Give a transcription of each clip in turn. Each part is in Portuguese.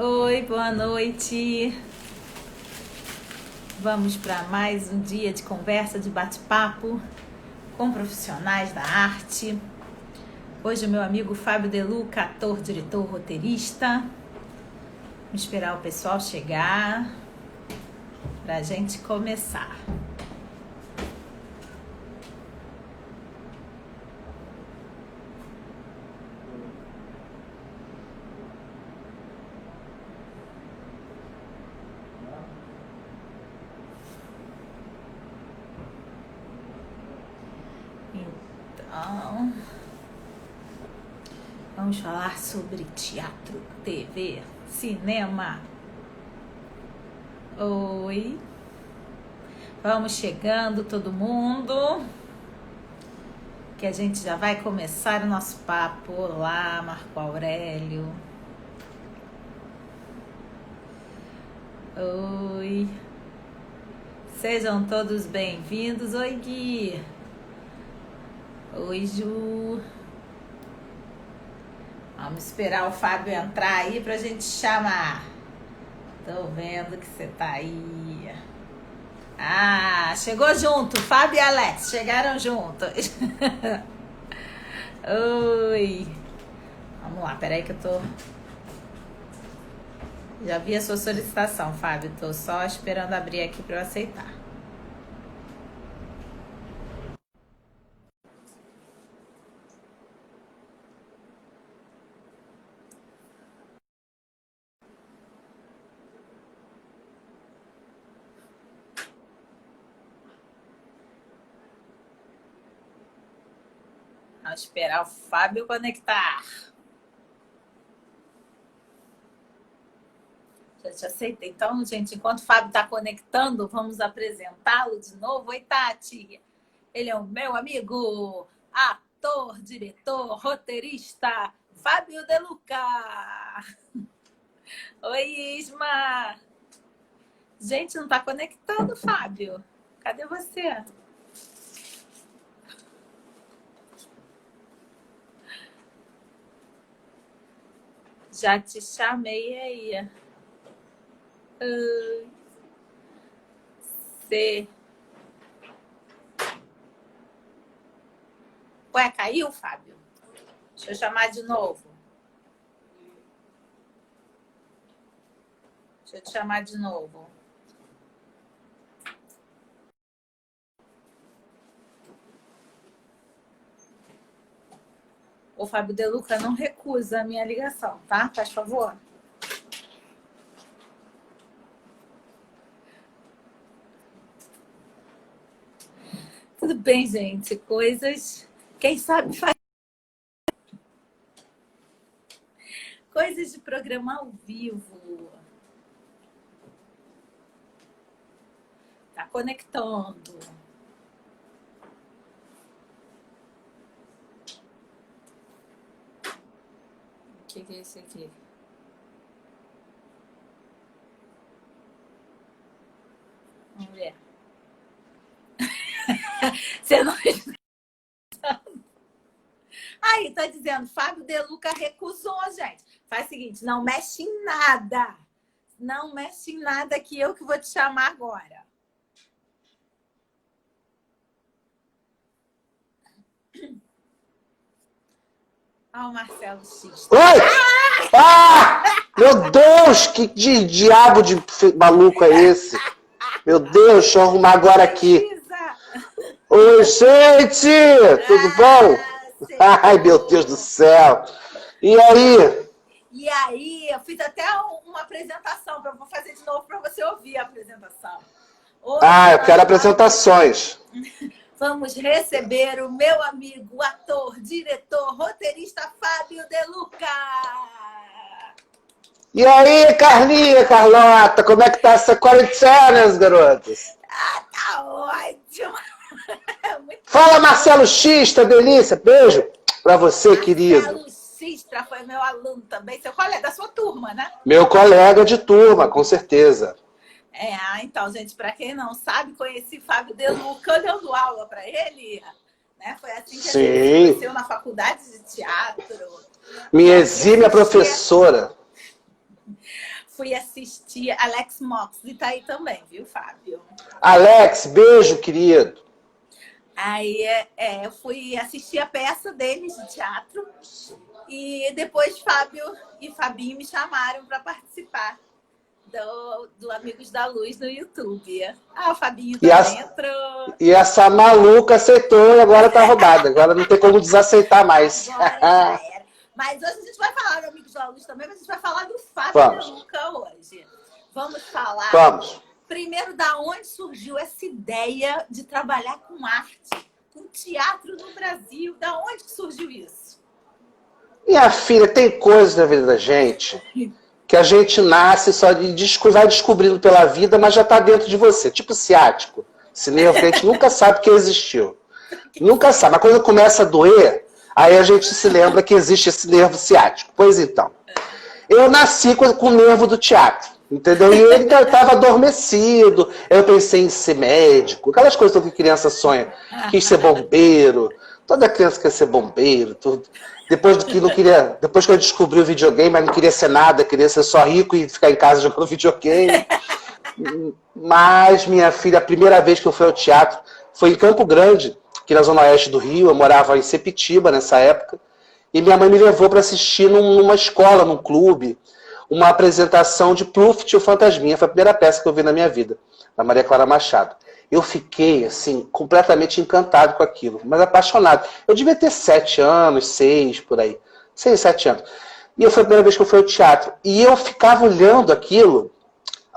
Oi, boa noite. Vamos para mais um dia de conversa, de bate-papo com profissionais da arte. Hoje o meu amigo Fábio De Luca, ator, diretor, roteirista. Vamos esperar o pessoal chegar para a gente começar. Então, vamos falar sobre teatro, TV, cinema. Oi, vamos chegando todo mundo, que a gente já vai começar o nosso papo. Olá, Marco Aurélio. Oi, sejam todos bem-vindos. Oi, Gui. Oi, Ju. Vamos esperar o Fábio entrar aí pra gente chamar. Tô vendo que você tá aí. Ah, chegou junto. Fábio e Alex chegaram juntos. Oi. Vamos lá, peraí que eu tô... Já vi a sua solicitação, Fábio. Tô só esperando abrir aqui pra eu aceitar. Vamos esperar o Fábio conectar. Já te aceitei. Então, gente, enquanto o Fábio está conectando, vamos apresentá-lo de novo. Oi, Tati. Ele é o meu amigo, ator, diretor, roteirista, Fábio De Luca. Oi, Isma. Gente, não está conectando, Fábio. Cadê você? Já te chamei aí. Você... Ué, caiu, Fábio? Deixa eu chamar de novo. Deixa eu te chamar de novo. O Fábio De Luca não recusa a minha ligação, tá? Faz favor. Tudo bem, gente. Coisas... Quem sabe faz... Coisas de programa ao vivo. Tá conectando. O que é isso aqui? Vamos ver. Você não... Aí, tá dizendo, Fábio De Luca recusou, gente. Faz o seguinte, não mexe em nada. Não mexe em nada que eu que vou te chamar agora. Ah, o Marcelo X. Oi! Ah! Meu Deus, que diabo de maluco é esse? Meu Deus, deixa eu arrumar agora aqui. Oi, gente! Tudo bom? Ai, meu Deus do céu. E aí? E aí, eu fiz até uma apresentação, vou fazer de novo para você ouvir a apresentação. Hoje, eu quero apresentações. Vamos receber o meu amigo, ator, diretor, roteirista Fábio De Luca. E aí, Carlinha, Carlota, como é que tá essa quarentena, garotas? Tá ótimo. Fala, Marcelo X, delícia. Beijo pra você, querido. Marcelo Xistra foi meu aluno também, seu colega da sua turma, né? Meu colega de turma, com certeza. Então, gente, para quem não sabe, conheci Fábio De Luca dando aula para ele, né? Foi assim que a gente se conheceu na faculdade de teatro. Minha exímia professora. fui assistir Alex Moxley, tá aí também, viu, Fábio? Alex, beijo, querido. Aí eu fui assistir a peça deles de teatro e depois Fábio e Fabinho me chamaram para participar do Amigos da Luz no YouTube. O Fabinho também entrou. E essa maluca aceitou e agora tá rodada. Agora não tem como desaceitar mais. Agora já era. Mas hoje a gente vai falar do Amigos da Luz também, mas a gente vai falar do Fábio de Luca hoje. Vamos falar... Vamos. Primeiro, da onde surgiu essa ideia de trabalhar com arte, com teatro no Brasil? Da onde que surgiu isso? Minha filha, tem coisas na vida da gente que a gente nasce só e vai descobrindo pela vida, mas já está dentro de você. Tipo ciático. Esse nervo que a gente nunca sabe que existiu. Nunca sabe. A coisa começa a doer, aí a gente se lembra que existe esse nervo ciático. Pois então, eu nasci com o nervo do teatro. Entendeu? E ele estava adormecido. Eu pensei em ser médico, aquelas coisas que criança sonha. Quis ser bombeiro. Toda criança quer ser bombeiro. Tudo. Depois que eu descobri o videogame, mas não queria ser nada, queria ser só rico e ficar em casa jogando videogame. Mas, minha filha, a primeira vez que eu fui ao teatro foi em Campo Grande, aqui na zona oeste do Rio. Eu morava em Sepitiba nessa época. E minha mãe me levou para assistir numa escola, num clube, uma apresentação de Pluft, o Fantasminha. Foi a primeira peça que eu vi na minha vida, da Maria Clara Machado. Eu fiquei, assim, completamente encantado com aquilo, mas apaixonado. Eu devia ter 7 anos, 6, por aí. 6, 7 anos. E foi a primeira vez que eu fui ao teatro. E eu ficava olhando aquilo,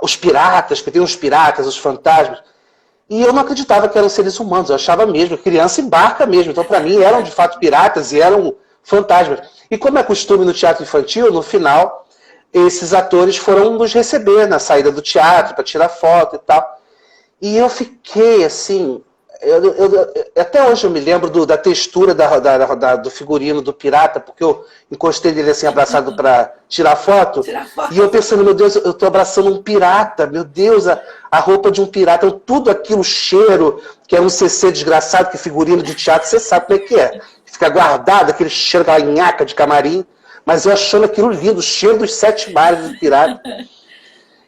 os piratas, que tem os piratas, os fantasmas, e eu não acreditava que eram seres humanos. Eu achava mesmo, criança embarca mesmo. Então, para mim, eram de fato piratas e eram fantasmas. E como é costume no teatro infantil, no final, esses atores foram nos receber na saída do teatro para tirar foto e tal. E eu fiquei assim... até hoje eu me lembro da textura do figurino do pirata, porque eu encostei nele assim, abraçado para tirar foto. E eu pensando, meu Deus, eu estou abraçando um pirata. Meu Deus, a roupa de um pirata. Tudo aquilo, o cheiro, que é um CC desgraçado, que figurino de teatro, você sabe como é que é. Fica guardado, aquele cheiro, aquela nhaca de camarim. Mas eu achando aquilo lindo, o cheiro dos 7 mares do pirata.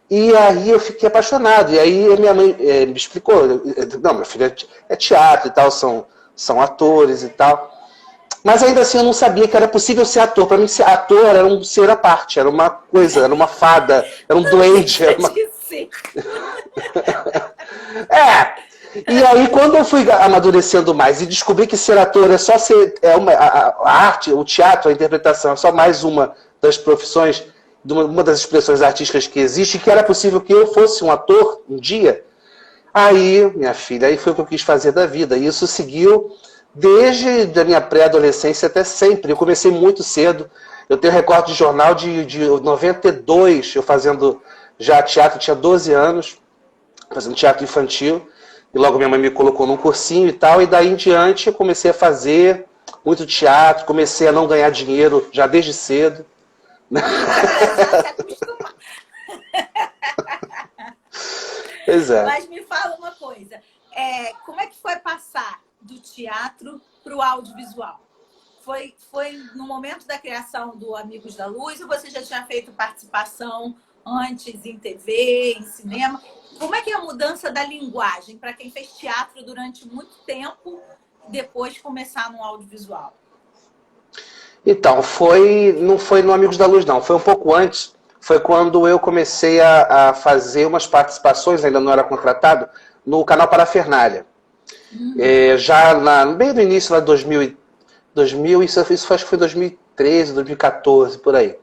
E aí eu fiquei apaixonado. E aí minha mãe me explicou. Não, meu filho, é teatro e tal, são atores e tal. Mas ainda assim eu não sabia que era possível ser ator. Para mim, ser ator era um ser à parte, era uma coisa, era uma fada, era um duende. Era uma... E aí, quando eu fui amadurecendo mais e descobri que ser ator é só ser... a arte, o teatro, a interpretação é só mais uma das profissões, uma das expressões artísticas que existe, que era possível que eu fosse um ator um dia. Aí, minha filha, aí foi o que eu quis fazer da vida. E isso seguiu desde a minha pré-adolescência até sempre. Eu comecei muito cedo. Eu tenho recorde de jornal de 92, eu fazendo já teatro, tinha 12 anos, fazendo teatro infantil. E logo minha mãe me colocou num cursinho e tal, e daí em diante eu comecei a fazer muito teatro, comecei a não ganhar dinheiro já desde cedo. Pois é. Mas me fala uma coisa, como é que foi passar do teatro para o audiovisual? Foi no momento da criação do Amigos da Luz, ou você já tinha feito participação antes em TV, em cinema? Como é que é a mudança da linguagem para quem fez teatro durante muito tempo e depois começar no audiovisual? Então, não foi no Amigos da Luz, não. Foi um pouco antes. Foi quando eu comecei a fazer umas participações, ainda não era contratado, no canal Parafernália. Já bem no início, lá de 2000, isso acho que foi 2013, 2014, por aí.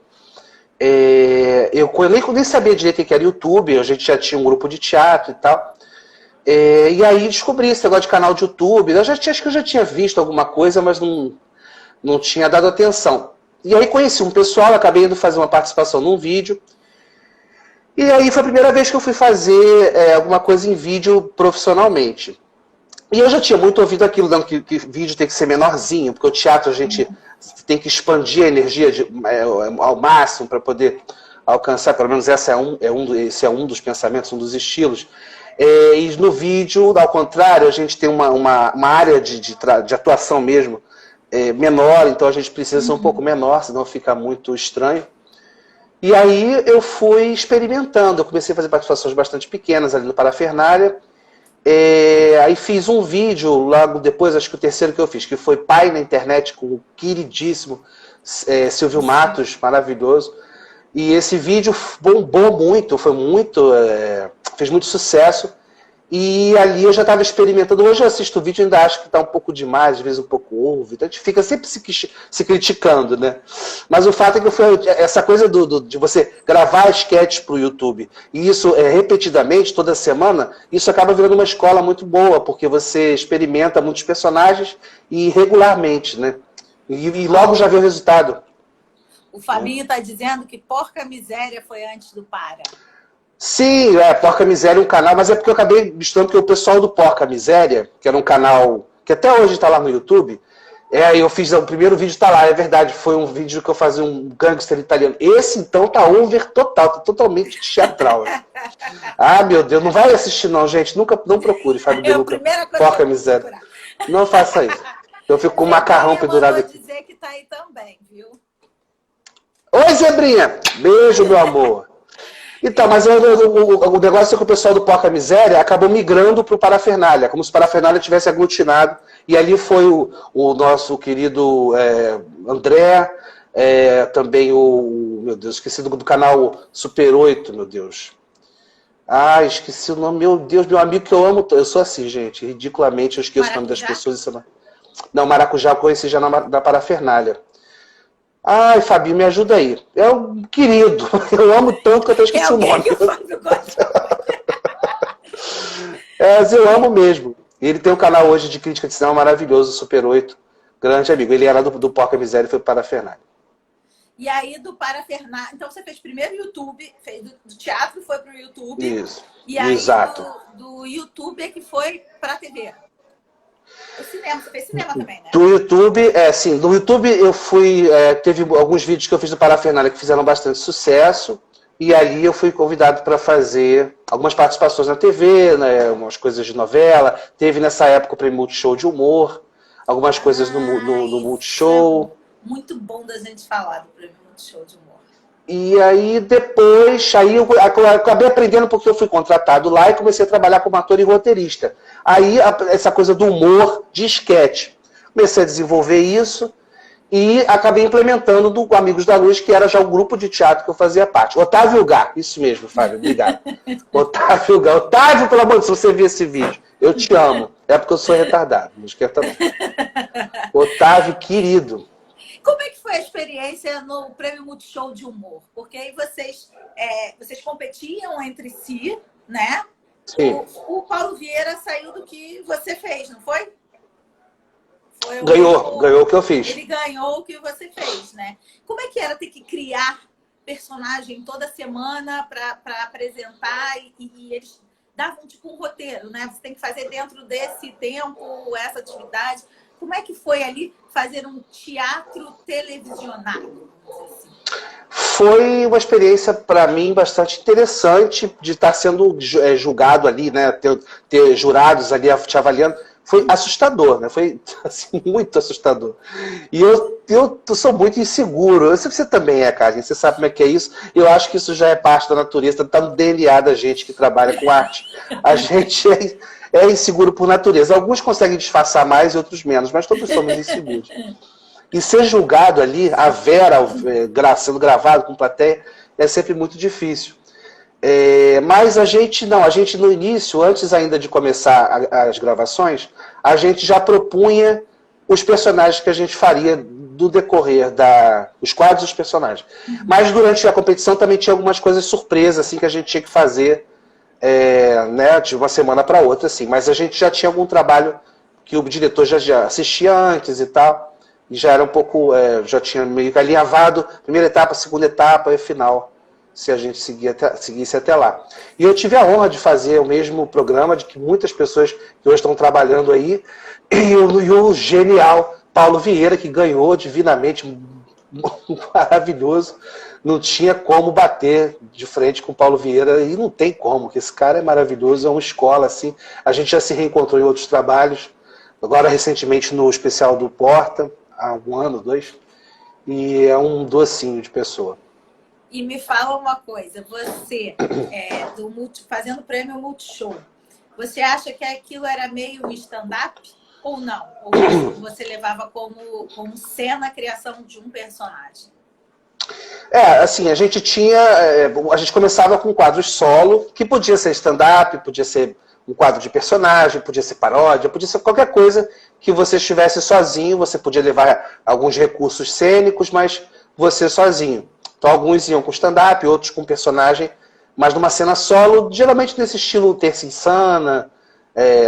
Eu nem sabia direito o que era YouTube, a gente já tinha um grupo de teatro e tal. E aí descobri esse negócio de canal de YouTube. Acho que eu já tinha visto alguma coisa, mas não tinha dado atenção. E aí conheci um pessoal, acabei indo fazer uma participação num vídeo. E aí foi a primeira vez que eu fui fazer alguma coisa em vídeo profissionalmente. E eu já tinha muito ouvido aquilo, dando que vídeo tem que ser menorzinho, porque o teatro a gente tem que expandir a energia ao máximo para poder alcançar, pelo menos esse é um dos pensamentos, um dos estilos. E no vídeo, ao contrário, a gente tem uma área de atuação mesmo menor, então a gente precisa ser um pouco menor, senão fica muito estranho. E aí eu fui experimentando, eu comecei a fazer participações bastante pequenas ali no Parafernália. Aí fiz um vídeo logo depois, acho que o terceiro que eu fiz, que foi Pai na Internet, com o queridíssimo Silvio Matos, maravilhoso. E esse vídeo bombou muito, fez muito sucesso. E ali eu já estava experimentando. Hoje eu assisto o vídeo e ainda acho que está um pouco demais, às vezes um pouco ovo. Então a gente fica sempre se criticando, né? Mas o fato é que foi essa coisa de você gravar sketches para o YouTube, e isso repetidamente, toda semana, isso acaba virando uma escola muito boa, porque você experimenta muitos personagens e regularmente, né? E logo já vê o resultado. O Fabinho está dizendo que Porca Miséria foi antes do Para. Sim, Porca Miséria é um canal, mas é porque eu acabei misturando, porque o pessoal do Porca Miséria, que era um canal que até hoje está lá no YouTube, eu fiz, o primeiro vídeo está lá, é verdade, foi um vídeo que eu fazia um gangster italiano. Esse, então, tá over total, tá totalmente teatral. Ah, meu Deus, não vai assistir não, gente, não procure, Fábio De Luca, Porca Miséria. Não faça isso. Eu fico com o macarrão pendurado aqui. Eu vou dizer que tá aí também, viu? Oi, Zebrinha! Beijo, meu amor. Então, mas o negócio é que o pessoal do Porca Miséria acabou migrando para o Parafernália, como se o Parafernália tivesse aglutinado. E ali foi o nosso querido André, também meu Deus, esqueci do canal Super 8, meu Deus. Ah, esqueci o nome, meu Deus, meu amigo que eu amo. Eu sou assim, gente, ridiculamente eu esqueço Maracujá? O nome das pessoas. Não, Maracujá eu conheci já na Parafernália. Ai, Fabinho, me ajuda aí. É um querido. Eu amo tanto que eu até esqueci o nome. Que o Fábio gosta. Eu amo mesmo. E ele tem um canal hoje de crítica de cinema maravilhoso, Super 8. Grande amigo. Ele era do Porca Miséria e foi para a Parafernália. E aí, do Parafernália... Então, você fez primeiro YouTube, fez do teatro, foi para o YouTube. Isso. E aí, exato. Do YouTube é que foi para a TV. O cinema, você fez cinema também, né? Do YouTube, sim. Do YouTube eu fui... teve alguns vídeos que eu fiz do Parafernália que fizeram bastante sucesso. E ali eu fui convidado para fazer algumas participações na TV, né, umas coisas de novela. Teve nessa época o prêmio Multishow de humor, algumas coisas no Multishow. Muito bom da gente falar do prêmio Multishow de humor. E aí depois, eu acabei aprendendo porque eu fui contratado lá e comecei a trabalhar como ator e roteirista. Aí essa coisa do humor de esquete. Comecei a desenvolver isso e acabei implementando do Amigos da Luz, que era já o grupo de teatro que eu fazia parte. Otávio Gá, isso mesmo, Fábio, obrigado. Otávio Gá. Otávio, pelo amor de Deus, se você viu esse vídeo, eu te amo. É porque eu sou retardado, não esquenta não. Otávio, querido. Como é que foi a experiência no Prêmio Multishow de Humor? Porque aí vocês competiam entre si, né? Sim. O Paulo Vieira saiu do que você fez, não foi? Ganhou o que eu fiz. Ele ganhou o que você fez, né? Como é que era ter que criar personagem toda semana para apresentar e eles davam tipo um roteiro, né? Você tem que fazer dentro desse tempo, essa atividade. Como é que foi ali fazer um teatro televisionado? Assim? Foi uma experiência, para mim, bastante interessante de estar sendo julgado ali, né? Ter jurados ali te avaliando. Foi assustador, né? Foi assim, muito assustador. E eu sou muito inseguro. Eu sei que você também é, cara. Você sabe como é que é isso. Eu acho que isso já é parte da natureza, está no DNA da gente que trabalha com arte. A gente é inseguro por natureza. Alguns conseguem disfarçar mais e outros menos, mas todos somos inseguros. E ser julgado ali, a Vera sendo gravado com plateia, é sempre muito difícil. Mas a gente no início, antes ainda de começar as gravações, a gente já propunha os personagens que a gente faria do decorrer os quadros dos personagens. Mas durante a competição também tinha algumas coisas surpresas assim, que a gente tinha que fazer né, de uma semana para outra. Assim. Mas a gente já tinha algum trabalho que o diretor já assistia antes e tal, e já era um pouco, já tinha meio que alinhavado, primeira etapa, segunda etapa e final, se a gente seguisse até lá. E eu tive a honra de fazer o mesmo programa de que muitas pessoas que hoje estão trabalhando aí, e o genial Paulo Vieira, que ganhou divinamente, maravilhoso, não tinha como bater de frente com o Paulo Vieira, e não tem como, porque esse cara é maravilhoso, é uma escola, assim, a gente já se reencontrou em outros trabalhos, agora recentemente no especial do Porta, há 1 ano, 2, e é um docinho de pessoa. E me fala uma coisa, você, fazendo prêmio Multishow, você acha que aquilo era meio stand-up ou não? Ou você levava como cena a criação de um personagem? Assim, a gente começava com quadros solo, que podia ser stand-up, podia ser um quadro de personagem, podia ser paródia, podia ser qualquer coisa que você estivesse sozinho, você podia levar alguns recursos cênicos, mas você sozinho. Então alguns iam com stand-up, outros com personagem, mas numa cena solo, geralmente nesse estilo Terça Insana,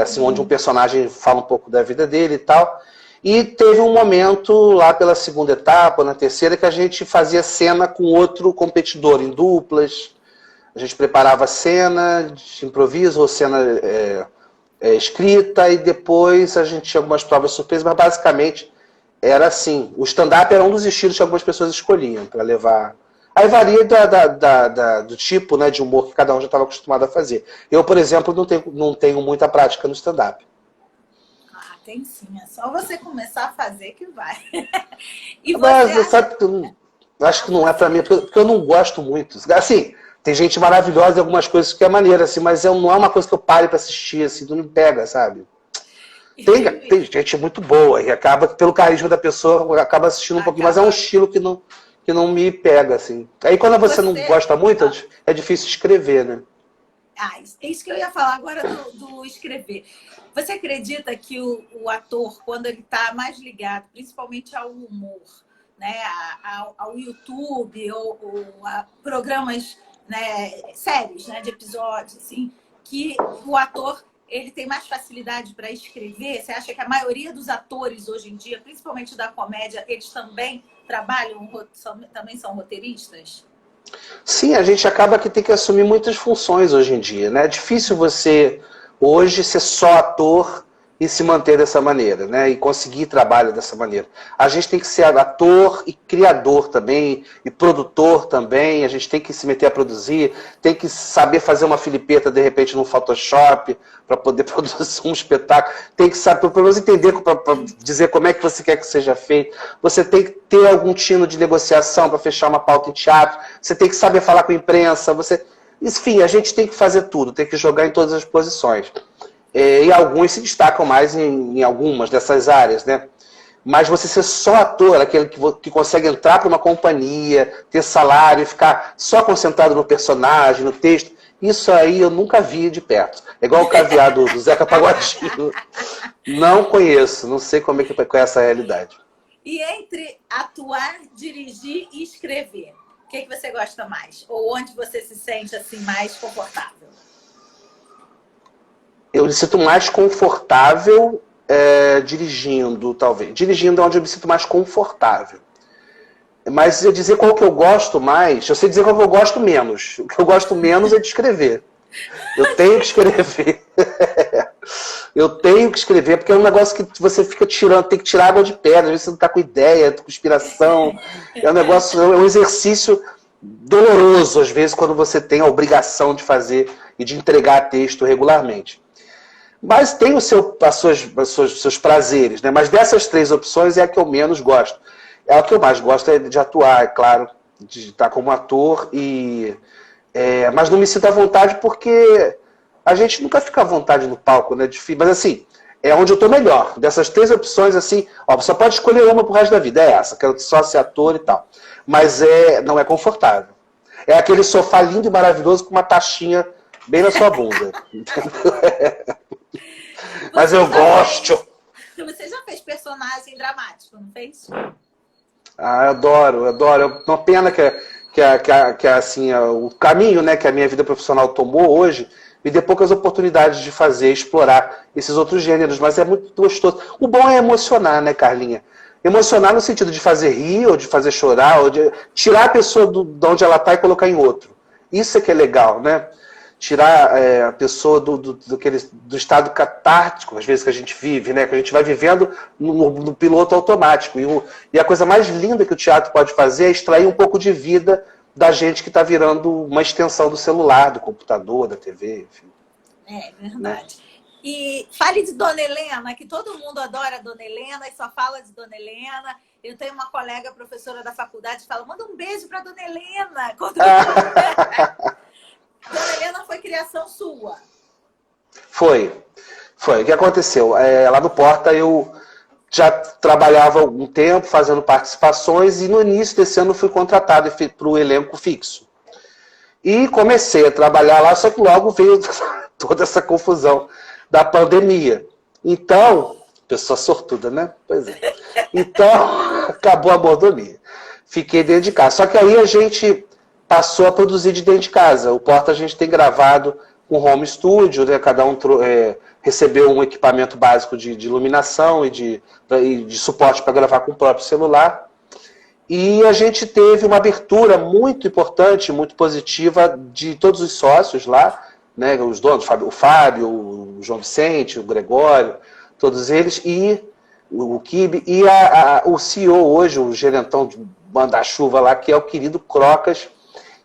assim, onde um personagem fala um pouco da vida dele e tal. E teve um momento lá pela segunda etapa, na terceira, que a gente fazia cena com outro competidor em duplas. A gente preparava cena de improviso ou cena escrita e depois a gente tinha algumas provas surpresas, mas basicamente era assim. O stand-up era um dos estilos que algumas pessoas escolhiam para levar. Aí varia do tipo, né, de humor que cada um já estava acostumado a fazer. Eu, por exemplo, não tenho muita prática no stand-up. Tem sim, é só você começar a fazer que vai. E Mas sabe que eu acho que não é pra mim, porque eu não gosto muito. Assim, tem gente maravilhosa em algumas coisas que é maneira, assim, mas não é uma coisa que eu pare pra assistir, assim, não me pega, sabe? Tem gente muito boa e acaba, pelo carisma da pessoa, acaba assistindo um pouquinho, mas é um estilo que não me pega, assim. Aí quando você não gosta muito, é difícil escrever, né? É isso que eu ia falar agora do escrever. Você acredita que o ator, quando ele está mais ligado, principalmente ao humor, né, ao YouTube ou a programas, né, séries, né, de episódios, assim, que o ator ele tem mais facilidade para escrever? Você acha que a maioria dos atores hoje em dia, principalmente da comédia, eles também trabalham, também são roteiristas? Sim, a gente acaba que tem que assumir muitas funções hoje em dia, né? É difícil você hoje ser só ator e se manter dessa maneira, né? E conseguir trabalho dessa maneira. A gente tem que ser ator e criador também, e produtor também, a gente tem que se meter a produzir, tem que saber fazer uma filipeta, de repente, no Photoshop, para poder produzir um espetáculo, tem que saber, pelo menos entender, para dizer como é que você quer que seja feito, você tem que ter algum tino de negociação para fechar uma pauta em teatro, você tem que saber falar com a imprensa, enfim, a gente tem que fazer tudo, tem que jogar em todas as posições. E alguns se destacam mais em algumas dessas áreas, né? Mas você ser só ator, aquele que consegue entrar para uma companhia, ter salário e ficar só concentrado no personagem, no texto, isso aí eu nunca vi de perto. É igual o caviar do Zeca Pagodinho. Não conheço, não sei como é que é essa realidade. E entre atuar, dirigir e escrever, o que você gosta mais? Ou onde você se sente assim mais confortável? Eu me sinto mais confortável dirigindo, talvez. Dirigindo é onde eu me sinto mais confortável. Mas eu dizer qual que eu gosto mais, eu sei dizer qual que eu gosto menos. O que eu gosto menos é de escrever. Eu tenho que escrever. Eu tenho que escrever, porque é um negócio que você fica tirando, tem que tirar água de pedra, às vezes você não está com ideia, com inspiração. É um negócio, é um exercício doloroso, às vezes, quando você tem a obrigação de fazer e de entregar texto regularmente. Mas tem seus prazeres, né? Mas dessas três opções é a que eu menos gosto. É a que eu mais gosto é de atuar, é claro, de estar como ator, mas não me sinto à vontade porque a gente nunca fica à vontade no palco, né? Mas assim, é onde eu estou melhor. Dessas três opções, assim, você só pode escolher uma pro resto da vida. É essa, quero só ser ator e tal. Mas não é confortável. É aquele sofá lindo e maravilhoso com uma taxinha bem na sua bunda. Mas eu gosto. Você já fez personagem dramático, não fez? Eu adoro. É uma pena que assim, o caminho, né, que a minha vida profissional tomou hoje me deu poucas oportunidades de fazer, explorar esses outros gêneros, mas é muito gostoso. O bom é emocionar, né, Carlinha? Emocionar no sentido de fazer rir, ou de fazer chorar, ou de tirar a pessoa de onde ela está e colocar em outro. Isso é que é legal, né? Tirar a pessoa do estado catártico, às vezes, que a gente vive, né? Que a gente vai vivendo no piloto automático. E a coisa mais linda que o teatro pode fazer é extrair um pouco de vida da gente que está virando uma extensão do celular, do computador, da TV, enfim. É verdade. Né? E fale de Dona Helena, que todo mundo adora a Dona Helena e só fala de Dona Helena. Eu tenho uma colega, professora da faculdade, que fala, manda um beijo para Dona Helena. Dona Helena foi criação sua. Foi. O que aconteceu? Lá no Porta eu já trabalhava há algum tempo fazendo participações e no início desse ano fui contratado para o elenco fixo. E comecei a trabalhar lá, só que logo veio toda essa confusão da pandemia. Então, pessoa sortuda, né? Pois é. Então, acabou a mordomia. Fiquei dentro de casa. Só que aí a gente passou a produzir de dentro de casa. O Porta a gente tem gravado com home studio, né? Cada um recebeu um equipamento básico de iluminação e de suporte para gravar com o próprio celular. E a gente teve uma abertura muito importante, muito positiva de todos os sócios lá, né? Os donos, o Fábio, o João Vicente, o Gregório, todos eles, e o Kibe, e o CEO hoje, o gerentão de manda-chuva lá, que é o querido Crocas,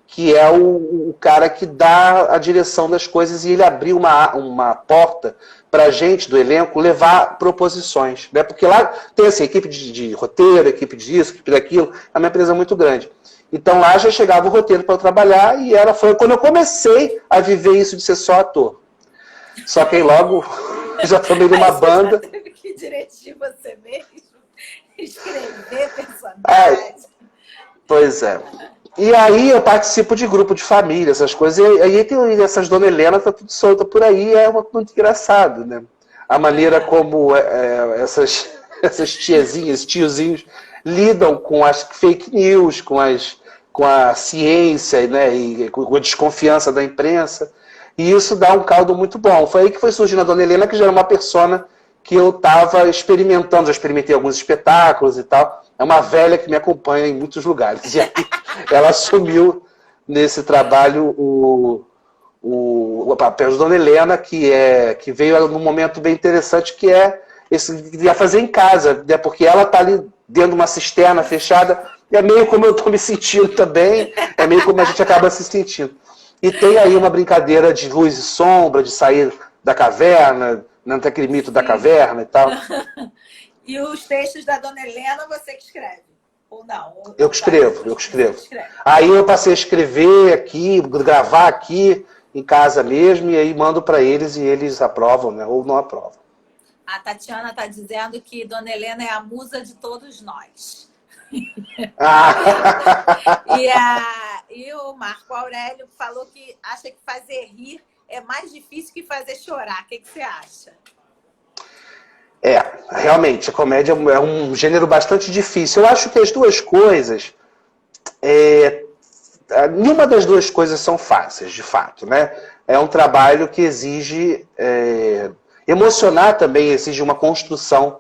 que é o cara que dá a direção das coisas, e ele abriu uma porta para a gente do elenco levar proposições, né? Porque lá tem assim, equipe de roteiro, equipe disso, equipe daquilo, é uma empresa muito grande. Então lá já chegava o roteiro para eu trabalhar e foi quando eu comecei a viver isso de ser só ator. Só que aí logo já tomei uma banda. Já teve que dirigir você mesmo, escrever personagem. Pois é. E aí eu participo de grupo de família, essas coisas. E aí tem essas Dona Helena, tá tudo solta por aí, muito engraçado, né? A maneira como essas tiazinhas, tiozinhos lidam com as fake news, com a ciência, né? E com a desconfiança da imprensa. E isso dá um caldo muito bom. Foi aí que foi surgindo a Dona Helena, que já era uma persona que eu estava experimentando. Já experimentei alguns espetáculos e tal. É uma velha que me acompanha em muitos lugares. E aí ela assumiu nesse trabalho o papel de Dona Helena, que veio num momento bem interessante, que é esse que ia fazer em casa, né? Porque ela está ali dentro de uma cisterna fechada, e é meio como eu estou me sentindo também, é meio como a gente acaba se sentindo. E tem aí uma brincadeira de luz e sombra, de sair da caverna, não tem aquele mito da caverna e tal. E os textos da Dona Helena, você que escreve? Ou não? Eu que escrevo. Aí eu passei a escrever aqui, gravar aqui, em casa mesmo, e aí mando para eles e eles aprovam, né? Ou não aprovam. A Tatiana está dizendo que Dona Helena é a musa de todos nós. E o Marco Aurélio falou que acha que fazer rir é mais difícil que fazer chorar. O que você acha? Realmente, a comédia é um gênero bastante difícil. Eu acho que as duas coisas, nenhuma das duas coisas são fáceis, de fato, né? É um trabalho que exige, emocionar também exige uma construção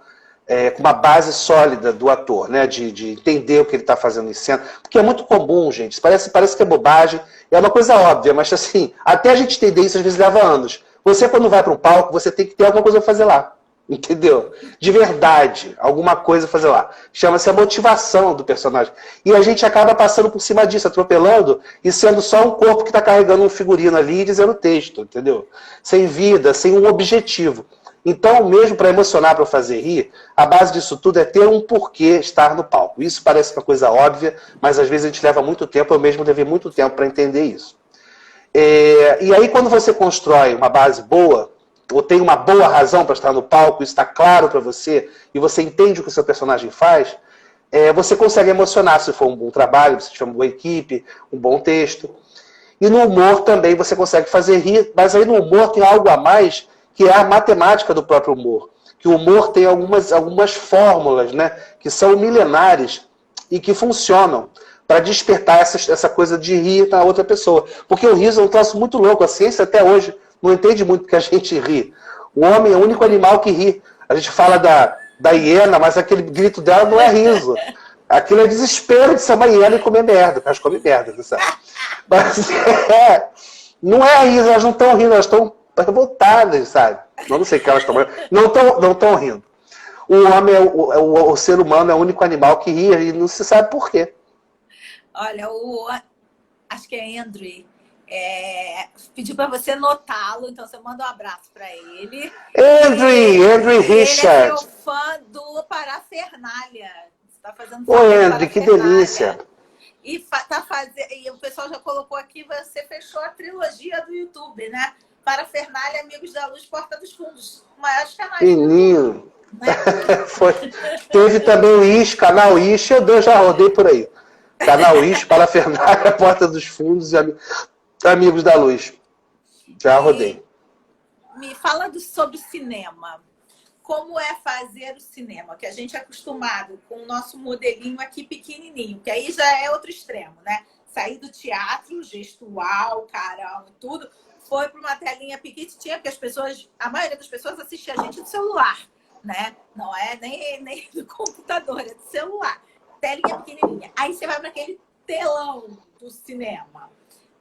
com uma base sólida do ator, né? De entender o que ele está fazendo em cena. Porque é muito comum, gente, parece que é bobagem, é uma coisa óbvia, mas assim, até a gente entender isso às vezes leva anos. Você, quando vai para um palco, você tem que ter alguma coisa a fazer lá. Entendeu? De verdade, alguma coisa a fazer lá. Chama-se a motivação do personagem. E a gente acaba passando por cima disso, atropelando, e sendo só um corpo que está carregando um figurino ali e dizendo texto, entendeu? Sem vida, sem um objetivo. Então, mesmo para emocionar, para fazer rir, a base disso tudo é ter um porquê estar no palco. Isso parece uma coisa óbvia, mas às vezes a gente leva muito tempo, eu mesmo levei muito tempo para entender isso. E aí, quando você constrói uma base boa, ou tem uma boa razão para estar no palco, isso está claro para você, e você entende o que o seu personagem faz, você consegue emocionar se for um bom trabalho, se tiver uma boa equipe, um bom texto. E no humor também você consegue fazer rir, mas aí no humor tem algo a mais, que é a matemática do próprio humor. Que o humor tem algumas fórmulas, né, que são milenares e que funcionam para despertar essa coisa de rir na outra pessoa. Porque o riso é um troço muito louco, a ciência até hoje não entende muito porque a gente ri. O homem é o único animal que ri. A gente fala da hiena, mas aquele grito dela não é riso. Aquilo é desespero de ser uma hiena e comer merda. Elas comem merda, sabe? Mas não é riso, elas não estão rindo, elas estão revoltadas, sabe? Não sei o que elas estão... Não estão rindo. O homem, o ser humano é o único animal que ri e não se sabe por quê. Olha, acho que é Andrew. Pediu para você notá-lo, então você manda um abraço para ele. Andrew Richard. Ele é seu fã do Parafernália. Tá fazendo Ô, André, que delícia. E, e o pessoal já colocou aqui, você fechou a trilogia do YouTube, né? Parafernália, Amigos da Luz, Porta dos Fundos. Maiores canais do YouTube. Né? Teve também o canal Ish, eu já rodei por aí. Canal Ish, Parafernália, Porta dos Fundos e Amigos da Luz. Já rodei. Me fala sobre cinema. Como é fazer o cinema? Que a gente é acostumado com o nosso modelinho aqui pequenininho, que aí já é outro extremo, né? Sair do teatro, gestual, caramba, tudo, foi para uma telinha pequenininha, porque as pessoas, a maioria das pessoas assiste a gente do celular, né? Não é nem do computador, é do celular. Telinha pequenininha. Aí você vai para aquele telão do cinema.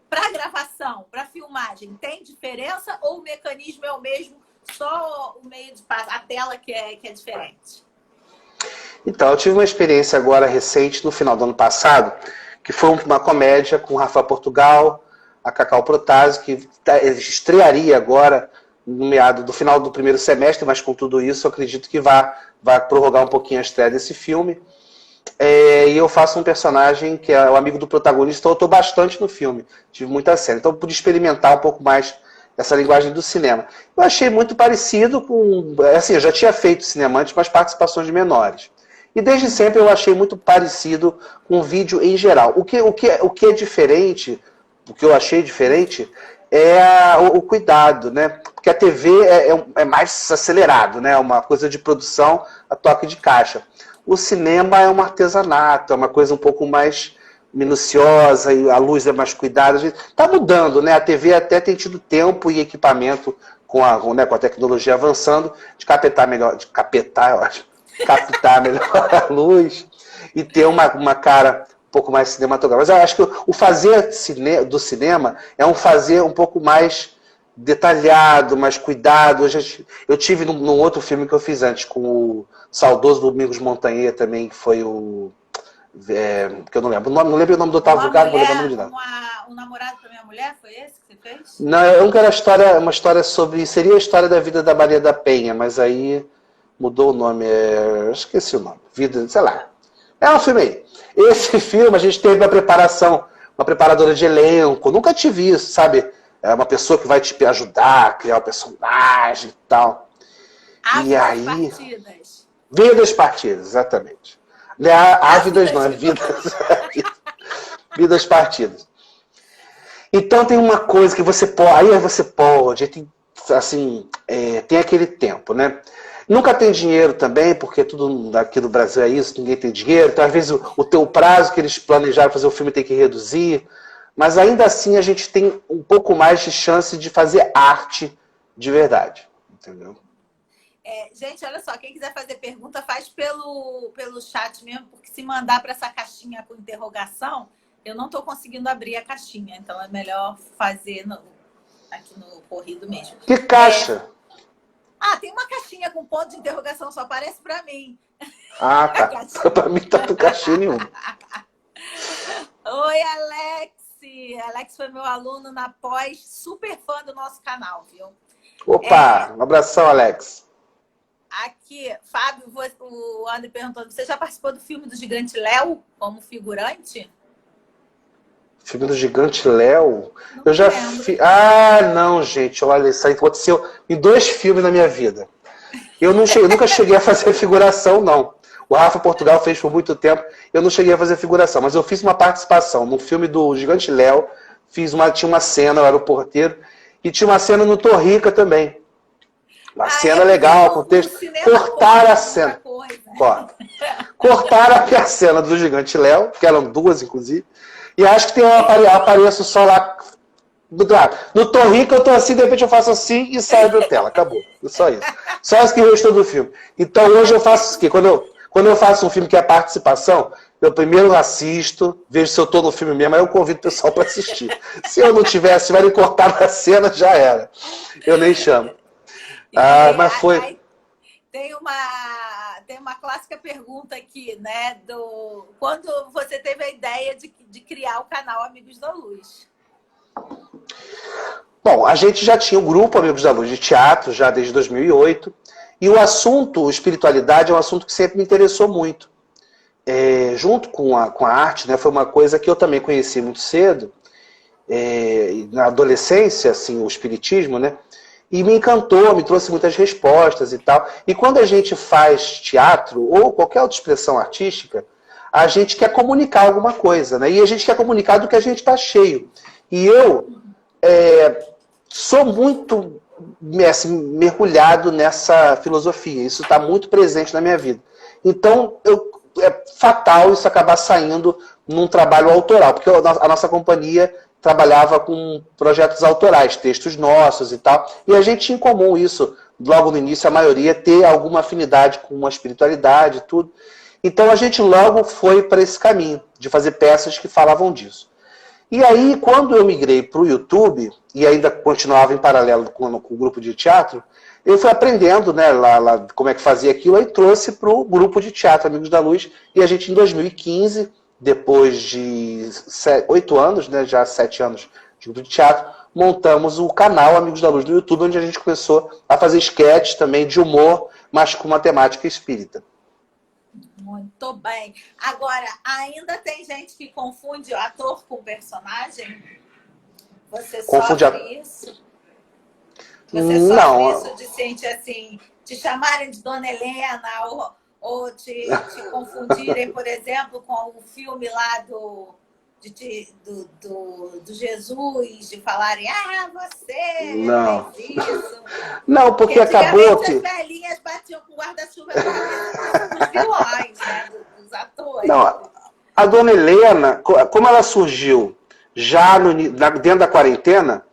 Para gravação, para filmagem, tem diferença ou o mecanismo é o mesmo? Só o meio de a tela que é diferente? Então, eu tive uma experiência agora recente, no final do ano passado, que foi uma comédia com o Rafa Portugal, a Cacau Protásio, que estrearia agora no meado do final do primeiro semestre, mas com tudo isso eu acredito que vai prorrogar um pouquinho a estreia desse filme. E eu faço um personagem que é o amigo do protagonista, eu estou bastante no filme, tive muita cena, então eu pude experimentar um pouco mais essa linguagem do cinema. Eu achei muito parecido com... Assim, eu já tinha feito cinema antes, mas participações menores. E desde sempre eu achei muito parecido com o vídeo em geral. O que é diferente, o que eu achei diferente, é o cuidado, né? Porque a TV é mais acelerado, né? Uma coisa de produção a toque de caixa. O cinema é um artesanato, é uma coisa um pouco mais minuciosa, e a luz é mais cuidada. Está mudando, né? A TV até tem tido tempo e equipamento com a tecnologia avançando de captar melhor, captar melhor a luz e ter uma cara um pouco mais cinematográfica. Mas eu acho que o fazer do cinema é um fazer um pouco mais detalhado, mais cuidado. Eu tive num outro filme que eu fiz antes, com o saudoso Domingos Montanhê também, que foi o... que eu não lembro. Não lembro o nome do Otávio Gago, não lembro o nome de nada. O Namorado da Minha Mulher, foi esse que você fez? Não, eu não quero uma história sobre... Seria a história da vida da Maria da Penha, mas aí mudou o nome. Eu esqueci o nome. Vida, sei lá. É um filme aí. Esse filme a gente teve uma preparação, uma preparadora de elenco. Nunca tive isso, sabe? É uma pessoa que vai te ajudar a criar o personagem e tal. Vidas partidas. Vidas partidas, exatamente. Não é ávidas, não, é vidas. Vidas partidas. Então tem uma coisa que você pode. Aí você pode, tem, assim, tem aquele tempo, né? Nunca tem dinheiro também, porque tudo aqui no Brasil é isso, ninguém tem dinheiro. Então, às vezes, o teu prazo que eles planejaram fazer o filme tem que reduzir. Mas ainda assim a gente tem um pouco mais de chance de fazer arte de verdade. Entendeu? Gente, olha só, quem quiser fazer pergunta, faz pelo chat mesmo, porque se mandar para essa caixinha com interrogação, eu não estou conseguindo abrir a caixinha. Então é melhor fazer aqui no corrido mesmo. Que caixa? Tem uma caixinha com ponto de interrogação, só aparece para mim. Ah, tá. Para mim tá com caixinha nenhuma. Oi, Alex. Alex foi meu aluno na pós, super fã do nosso canal, viu? Opa, um abração, Alex. Aqui, Fábio, o André perguntou, você já participou do filme do Gigante Léo como figurante? Filme do Gigante Léo? Eu já fiz... não, gente, olha, isso aí aconteceu em 2 filmes na minha vida. Eu nunca cheguei a fazer figuração, não. O Rafa Portugal fez por muito tempo, eu não cheguei a fazer figuração, mas eu fiz uma participação no filme do Gigante Léo, tinha uma cena, eu era o porteiro, e tinha uma cena no Torrica também. Uma cena legal, com texto. Cortaram a cena. Cortaram a cena do Gigante Léo, que eram 2, inclusive, e acho que tem apareço só lá no Torrica, eu tô assim, de repente eu faço assim e sai da tela. Acabou. Só isso. Só isso que restou do filme. Então hoje eu faço isso aqui. Quando eu faço um filme que é participação, eu primeiro assisto, vejo se eu tô no filme mesmo, aí eu convido o pessoal para assistir. Se eu não tiver, se tiverem cortado a cena, já era. Eu nem chamo. Mas foi... Tem uma clássica pergunta aqui, né? Quando você teve a ideia de criar o canal Amigos da Luz? Bom, a gente já tinha o grupo Amigos da Luz de teatro, já desde 2008. E o assunto espiritualidade é um assunto que sempre me interessou muito. junto com a arte, né, foi uma coisa que eu também conheci muito cedo, na adolescência, assim, o espiritismo, né? E me encantou, me trouxe muitas respostas e tal. E quando a gente faz teatro ou qualquer outra expressão artística, a gente quer comunicar alguma coisa, né? E a gente quer comunicar do que a gente está cheio. E eu sou muito assim, mergulhado nessa filosofia. Isso está muito presente na minha vida. Então, é fatal isso acabar saindo num trabalho autoral, porque a nossa companhia trabalhava com projetos autorais, textos nossos e tal, e a gente tinha em comum isso, logo no início, a maioria ter alguma afinidade com a espiritualidade e tudo. Então a gente logo foi para esse caminho, de fazer peças que falavam disso. E aí, quando eu migrei para o YouTube, e ainda continuava em paralelo com o grupo de teatro, eu fui aprendendo, né, lá como é que fazia aquilo, e trouxe para o grupo de teatro Amigos da Luz, e a gente, em 2015, depois de 8 anos, né, já 7 anos de grupo de teatro, montamos o canal Amigos da Luz no YouTube, onde a gente começou a fazer sketches também de humor, mas com uma temática espírita. Muito bem. Agora, ainda tem gente que confunde o ator com o personagem? Você sofre isso? Você sofre isso de sentir assim, te chamarem de Dona Helena ou te confundirem, por exemplo, com o filme lá do Jesus, de falarem, você não fez isso. Não, porque acabou que... as velhinhas batiam com guarda-chuva dos vilões, né, dos atores. Não, a Dona Helena, como ela surgiu já dentro da quarentena,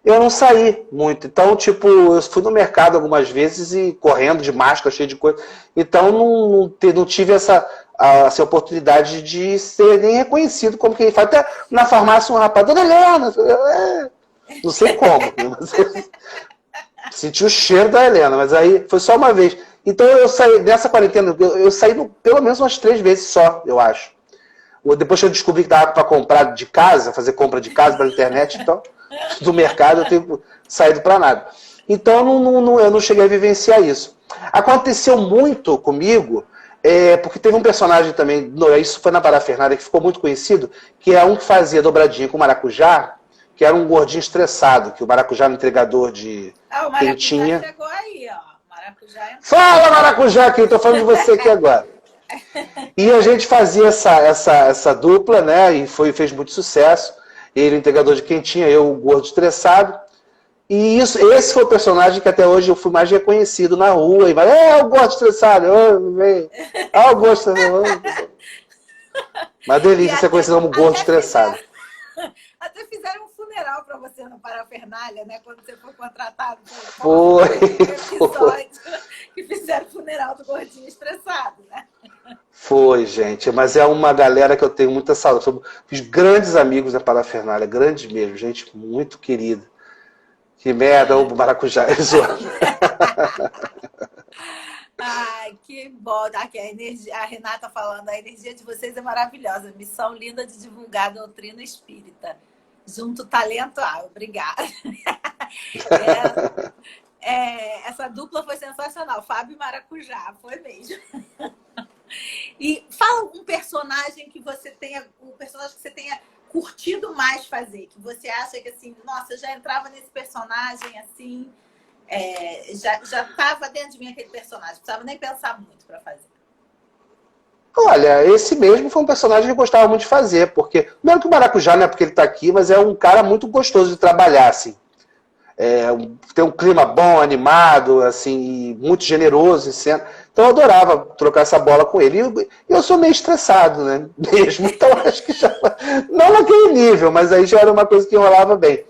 eu não saí muito. Então, tipo, eu fui no mercado algumas vezes e correndo de máscara, cheio de coisa. Então, não tive essa oportunidade de ser nem reconhecido como quem faz. Até na farmácia um rapaz, Dona Helena, não sei como. Mas senti o cheiro da Helena, mas aí foi só uma vez. Então, eu saí, nessa quarentena, eu saí pelo menos umas 3 vezes só, eu acho. Depois que eu descobri que dava para comprar de casa, fazer compra de casa pela internet, então, do mercado, eu tenho saído para nada. Então, eu não cheguei a vivenciar isso. Aconteceu muito comigo, porque teve um personagem também, isso foi na Parafernália, que ficou muito conhecido, que é um que fazia dobradinha com o maracujá, que era um gordinho estressado, que o maracujá era um entregador de quentinha. O maracujá chegou aí, ó. Maracujá Fala, maracujá, aqui, estou falando de você aqui agora. E a gente fazia essa dupla, né? E fez muito sucesso. Ele, o entregador de quentinha, eu, o gordo estressado. E esse foi o personagem que até hoje eu fui mais reconhecido na rua. E vai, o gordo estressado. O gordo estressado. Uma delícia ser conhecido como gordo estressado. Até fizeram um funeral para você no Parafernália, né? Quando você foi contratado. Foi. Episódio que fizeram o funeral do gordinho estressado, né? Foi, gente. Mas é uma galera que eu tenho muita saudade. Fiz grandes amigos da Parafernália, grandes mesmo, gente muito querida. Que merda, o maracujá. Ai, que bom. Aqui, a Renata falando, a energia de vocês é maravilhosa. Missão linda de divulgar a doutrina espírita. Junto talento, obrigada. Essa dupla foi sensacional. Fábio e Maracujá, foi mesmo. E fala um personagem que você tenha, curtido mais fazer, que você acha que assim, nossa, eu já entrava nesse personagem assim, já estava dentro de mim aquele personagem, não precisava nem pensar muito para fazer. Olha, esse mesmo foi um personagem que eu gostava muito de fazer, porque, não que o Maracujá, não é porque ele está aqui, mas é um cara muito gostoso de trabalhar, assim. Tem um clima bom, animado, assim, muito generoso em cena. Então eu adorava trocar essa bola com ele. E eu sou meio estressado, né? Mesmo. Então acho que já... Não naquele nível, mas aí já era uma coisa que rolava bem.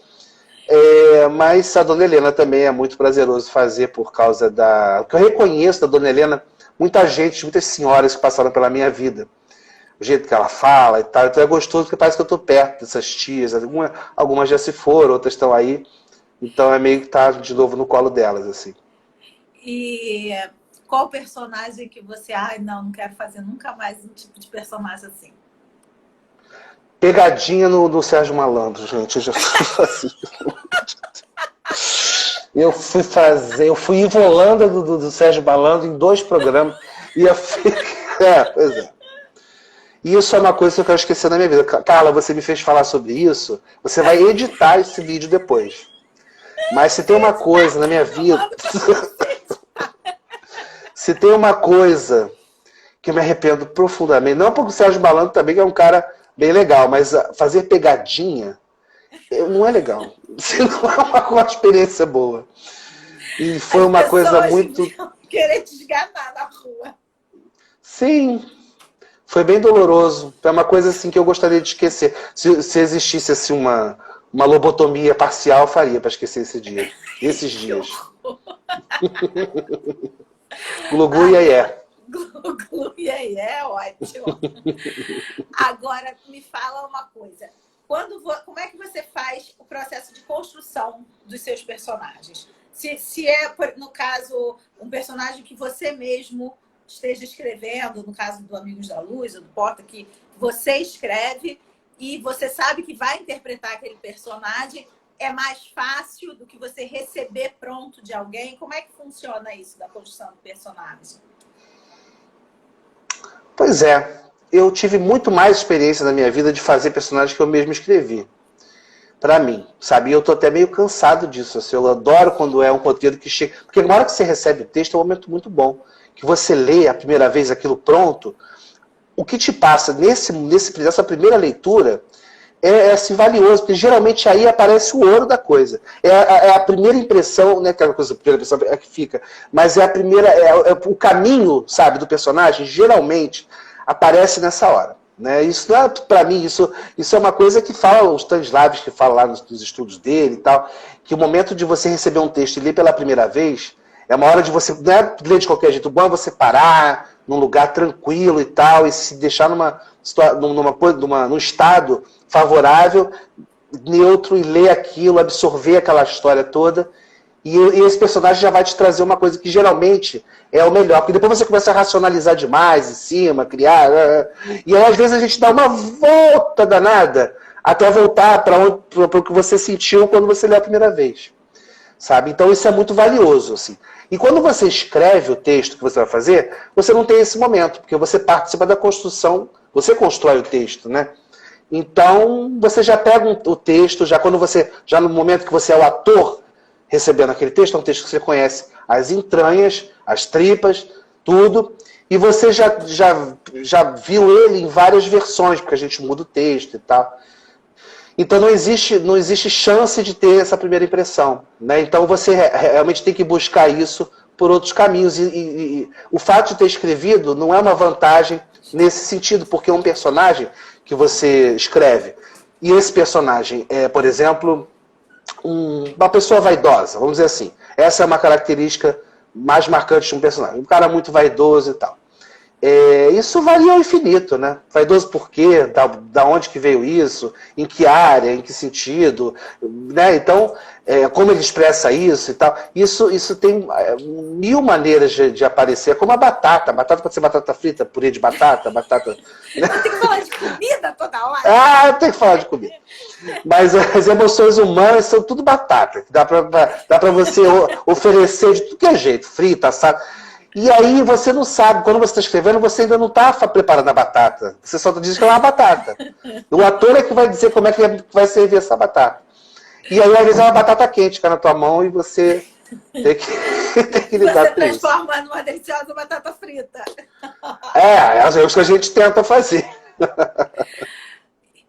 Mas a Dona Helena também é muito prazeroso fazer por causa da... O que eu reconheço da Dona Helena, muitas senhoras que passaram pela minha vida. O jeito que ela fala e tal. Então é gostoso porque parece que eu estou perto dessas tias. Algumas já se foram, outras estão aí. Então é meio que tá de novo no colo delas, assim. E qual personagem que você... não quero fazer nunca mais um tipo de personagem assim? Pegadinha no Sérgio Malandro, gente. Eu já fui assim. Eu fui Ivolanda do Sérgio Malandro em 2 programas. E eu fui... pois é. E isso é uma coisa que eu quero esquecer na minha vida. Carla, você me fez falar sobre isso, você vai editar esse vídeo depois. Mas se tem uma coisa na minha vida... Se tem uma coisa que eu me arrependo profundamente, não porque o Sérgio Malandro também que é um cara bem legal, mas fazer pegadinha não é legal. Não é uma experiência boa. E foi uma coisa muito... querer te esganar na rua. Sim, foi bem doloroso. É uma coisa assim que eu gostaria de esquecer. Se existisse assim, uma lobotomia parcial, eu faria para esquecer esse dia. Esses dias. Glu-glu e iê. Glu-glu e iê, ótimo. Agora, me fala uma coisa. Como é que você faz o processo de construção dos seus personagens? Se é, no caso, um personagem que você mesmo esteja escrevendo, no caso do Amigos da Luz, ou do Porta, que você escreve e você sabe que vai interpretar aquele personagem, é mais fácil do que você receber pronto de alguém? Como é que funciona isso da construção do personagem? Pois é. Eu tive muito mais experiência na minha vida de fazer personagens que eu mesmo escrevi. Pra mim, sabe? E eu tô até meio cansado disso. Assim, eu adoro quando é um roteiro que chega... Porque na hora que você recebe o texto é um momento muito bom. Que você lê a primeira vez aquilo pronto, o que te passa nessa primeira leitura é assim, valioso, porque geralmente aí aparece o ouro da coisa. É a primeira impressão, né? Aquela coisa, a primeira impressão é que fica, mas é a primeira, o caminho, sabe, do personagem, geralmente aparece nessa hora. Né? Isso não é, para mim, isso é uma coisa que fala, o Stanislavski que fala lá nos estudos dele e tal, que o momento de você receber um texto e ler pela primeira vez, é uma hora de você, não é ler de qualquer jeito, o bom é você parar num lugar tranquilo e tal, e se deixar num estado favorável, neutro, e ler aquilo, absorver aquela história toda, e esse personagem já vai te trazer uma coisa que geralmente é o melhor, porque depois você começa a racionalizar demais em cima, criar, e aí às vezes a gente dá uma volta danada até voltar para o que você sentiu quando você leu a primeira vez. Sabe? Então isso é muito valioso, assim. E quando você escreve o texto que você vai fazer, você não tem esse momento, porque você participa da construção, você constrói o texto, né? Então, você já pega o texto, já no momento que você é o ator recebendo aquele texto, é um texto que você conhece as entranhas, as tripas, tudo, e você já viu ele em várias versões, porque a gente muda o texto e tal. Então não existe chance de ter essa primeira impressão. Né? Então você realmente tem que buscar isso por outros caminhos. E o fato de ter escrevido não é uma vantagem nesse sentido, porque é um personagem que você escreve. E esse personagem é, por exemplo, uma pessoa vaidosa, vamos dizer assim. Essa é uma característica mais marcante de um personagem. Um cara muito vaidoso e tal. Isso varia ao infinito, né? Vaidoso por quê? Da onde que veio isso? Em que área? Em que sentido? Né? Então, como ele expressa isso e tal. Isso tem mil maneiras de aparecer. É como a batata. Batata pode ser batata frita, purê de batata, batata... Né? Tem que falar de comida toda hora. Ah, tem que falar de comida. Mas as emoções humanas são tudo batata. Dá pra você oferecer de tudo que é jeito. Frita, assado... E aí você não sabe, quando você está escrevendo, você ainda não está preparando a batata. Você só diz que é uma batata. O ator é que vai dizer como é que vai servir essa batata. E aí, às vezes, é uma batata quente que na tua mão e você tem que lidar com isso. Você transforma numa deliciosa batata frita. É o que a gente tenta fazer.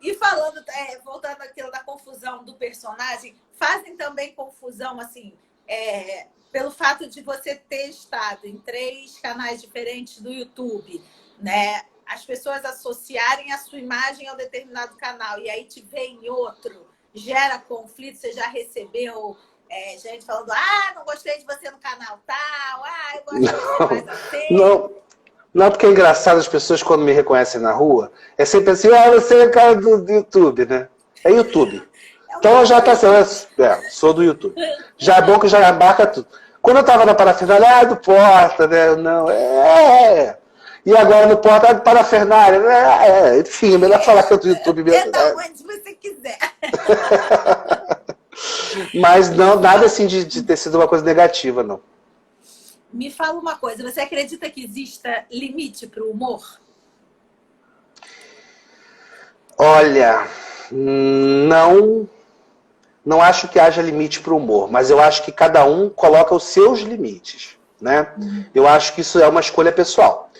E falando, voltando àquilo da confusão do personagem, fazem também confusão, assim... pelo fato de você ter estado em 3 canais diferentes do YouTube, né? As pessoas associarem a sua imagem a um determinado canal e aí te vê em outro, gera conflito. Você já recebeu gente falando, não gostei de você no canal tal, eu gosto de você mais assim. Não, porque é engraçado, as pessoas quando me reconhecem na rua, é sempre assim, você é cara do YouTube, né? É YouTube. Então já tá sou do YouTube. Já é bom que já embarca tudo. Quando eu tava na parafernália, do Porta, né? Não, E agora no Porta, do parafernália, enfim, é melhor falar que é do YouTube mesmo. Da onde você quiser. Mas não, nada assim de ter sido uma coisa negativa, não. Me fala uma coisa, você acredita que exista limite para o humor? Olha, não, não acho que haja limite para o humor, mas eu acho que cada um coloca os seus limites, né? Eu acho que isso é uma escolha pessoal.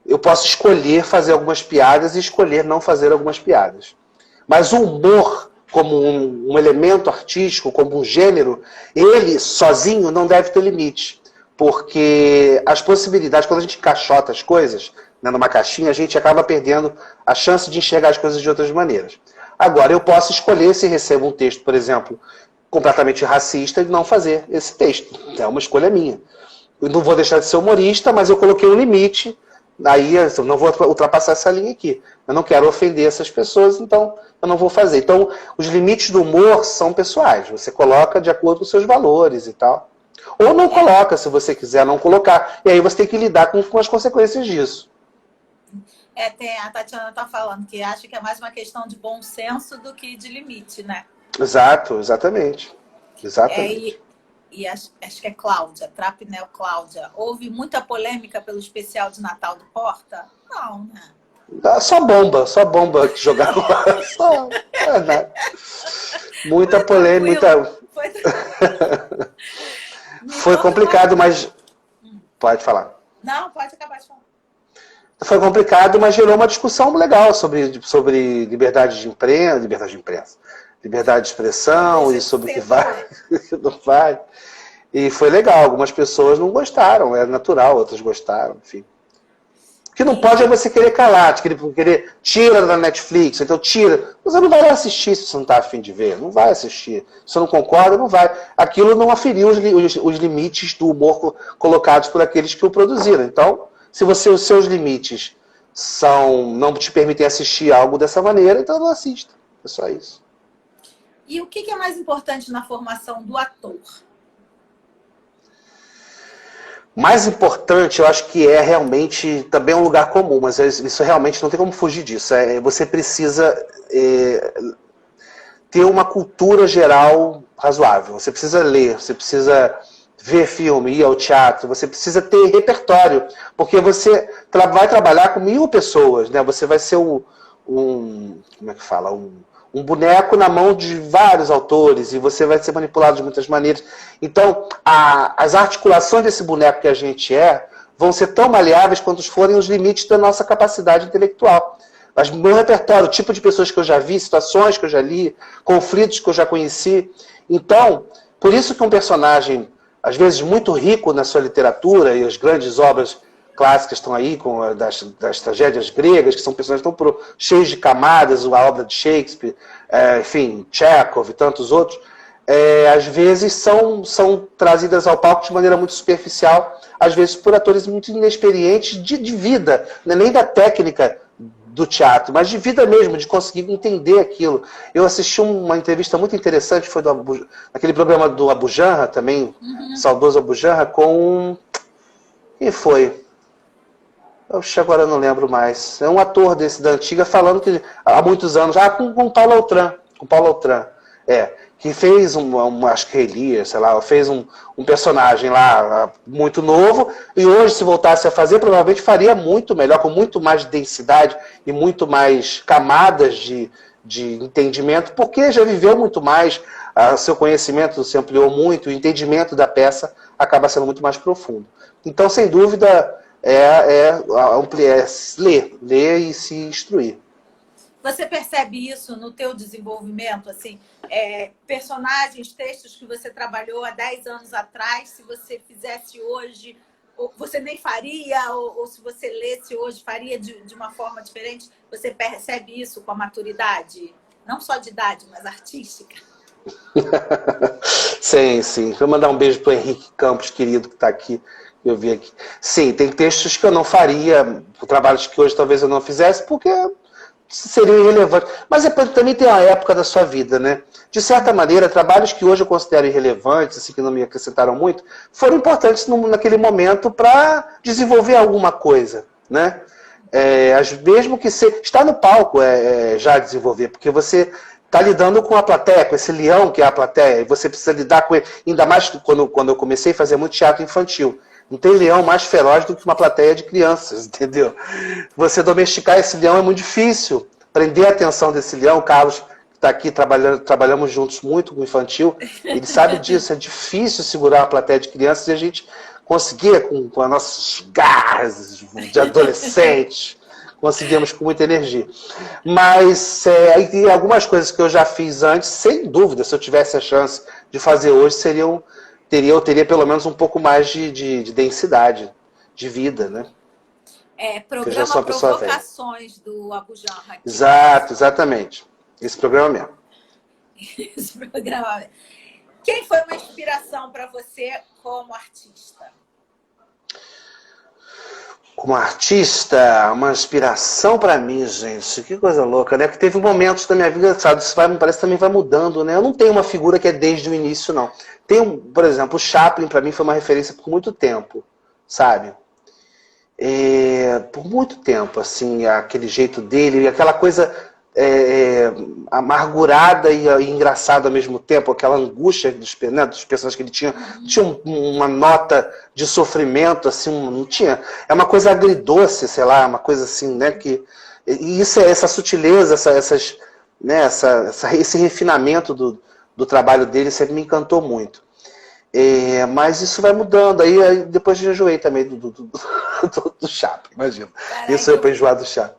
Eu posso escolher fazer algumas piadas e escolher não fazer algumas piadas. Mas o humor, como um elemento artístico, como um gênero, ele sozinho não deve ter limite. Porque as possibilidades, quando a gente encaixota as coisas, né, numa caixinha, a gente acaba perdendo a chance de enxergar as coisas de outras maneiras. Agora, eu posso escolher, se recebo um texto, por exemplo, completamente racista, e não fazer esse texto. É uma escolha minha. Eu não vou deixar de ser humorista, mas eu coloquei um limite. Aí eu não vou ultrapassar essa linha aqui. Eu não quero ofender essas pessoas, então eu não vou fazer. Então, os limites do humor são pessoais. Você coloca de acordo com os seus valores e tal. Ou não coloca, se você quiser não colocar. E aí você tem que lidar com as consequências disso. A Tatiana está falando que acha que é mais uma questão de bom senso do que de limite, né? Exato, exatamente. Exatamente. E acho que é Cláudia, Trapnel Cláudia. Houve muita polêmica pelo especial de Natal do Porta? Não, né? Só bomba que jogaram lá. Só, nada. Muita polêmica. Foi complicado, mas... Pode falar. Não, pode acabar de falar. Foi complicado, mas gerou uma discussão legal sobre liberdade de imprensa, liberdade de expressão e sobre o que vai e o que não vai. E foi legal. Algumas pessoas não gostaram, é natural, outras gostaram, enfim. O que não pode é você querer calar, querer tira da Netflix, então tira. Você não vai assistir se você não está afim de ver, não vai assistir. Se você não concorda, não vai. Aquilo não aferiu os limites do humor colocados por aqueles que o produziram. Então, se os seus limites não te permitem assistir algo dessa maneira, então não assista. É só isso. E o que é mais importante na formação do ator? Mais importante, eu acho que é realmente também um lugar comum, mas isso realmente não tem como fugir disso. Você precisa ter uma cultura geral razoável. Você precisa ler, você precisa ver filme, ir ao teatro, você precisa ter repertório, porque você vai trabalhar com 1000 pessoas, né? Você vai ser como é que fala? Um boneco na mão de vários autores e você vai ser manipulado de muitas maneiras. Então, as articulações desse boneco que a gente vão ser tão maleáveis quanto forem os limites da nossa capacidade intelectual. Mas meu repertório, o tipo de pessoas que eu já vi, situações que eu já li, conflitos que eu já conheci. Então, por isso que um personagem, às vezes muito rico na sua literatura, e as grandes obras clássicas estão aí, das tragédias gregas, que são personagens tão cheios de camadas, a obra de Shakespeare, enfim, Chekhov e tantos outros, às vezes são trazidas ao palco de maneira muito superficial, às vezes por atores muito inexperientes de vida, não é nem da técnica do teatro, mas de vida mesmo, de conseguir entender aquilo. Eu assisti uma entrevista muito interessante, foi naquele programa do Abu Janra, também, saudoso Abu Janra, com... Quem foi? Agora eu não lembro mais. É um ator da antiga falando que há muitos anos, com Paulo Autran. Com Paulo Autran. Que fez acho que Elias, sei lá, fez um personagem lá muito novo, e hoje, se voltasse a fazer, provavelmente faria muito melhor, com muito mais densidade e muito mais camadas de entendimento, porque já viveu muito mais, seu conhecimento se ampliou muito, o entendimento da peça acaba sendo muito mais profundo. Então, sem dúvida, ler e se instruir. Você percebe isso no teu desenvolvimento? Assim, personagens, textos que você trabalhou há 10 anos atrás, se você fizesse hoje, você nem faria, ou se você lesse hoje, faria de uma forma diferente? Você percebe isso com a maturidade? Não só de idade, mas artística? Sim. Vou mandar um beijo para o Henrique Campos, querido, que está aqui. Eu vi aqui. Sim, tem textos que eu não faria, trabalhos que hoje talvez eu não fizesse, porque seriam irrelevantes. Mas também tem a época da sua vida, né? De certa maneira, trabalhos que hoje eu considero irrelevantes, assim, que não me acrescentaram muito, foram importantes naquele momento para desenvolver alguma coisa, né? Mesmo que estar no palco já desenvolver, porque você está lidando com a plateia, com esse leão que é a plateia, e você precisa lidar com ele, ainda mais quando eu comecei a fazer muito teatro infantil. Não tem leão mais feroz do que uma plateia de crianças, entendeu? Você domesticar esse leão é muito difícil, prender a atenção desse leão. O Carlos, que está aqui, trabalhamos juntos muito com o infantil, ele sabe disso, é difícil segurar uma plateia de crianças e a gente conseguia, com as nossas garras de adolescente, conseguimos com muita energia. Mas e algumas coisas que eu já fiz antes, sem dúvida, se eu tivesse a chance de fazer hoje, eu teria pelo menos um pouco mais de densidade de vida, né? Programa eu já sou uma pessoa Provocações velha. Do Abu Janra. Exato, exatamente. Esse programa mesmo. Esse programa mesmo. Quem foi uma inspiração para você como artista? Como artista, uma inspiração para mim, gente. Que coisa louca, né? Que teve momentos da minha vida, sabe? Isso parece que também vai mudando, né? Eu não tenho uma figura que é desde o início, não. Por exemplo, o Chaplin, para mim, foi uma referência por muito tempo, sabe? Por muito tempo, assim, aquele jeito dele, aquela coisa amargurada e engraçada ao mesmo tempo, aquela angústia dos personagens que ele tinha. Tinha uma nota de sofrimento, assim, não tinha. É uma coisa agridoce, sei lá, uma coisa assim, né? E isso é essa sutileza, esse refinamento do trabalho dele sempre me encantou muito. Mas isso vai mudando. Aí depois eu enjoei também do Chaplin, imagina. Caraca, Isso eu para enjoar do Chaplin.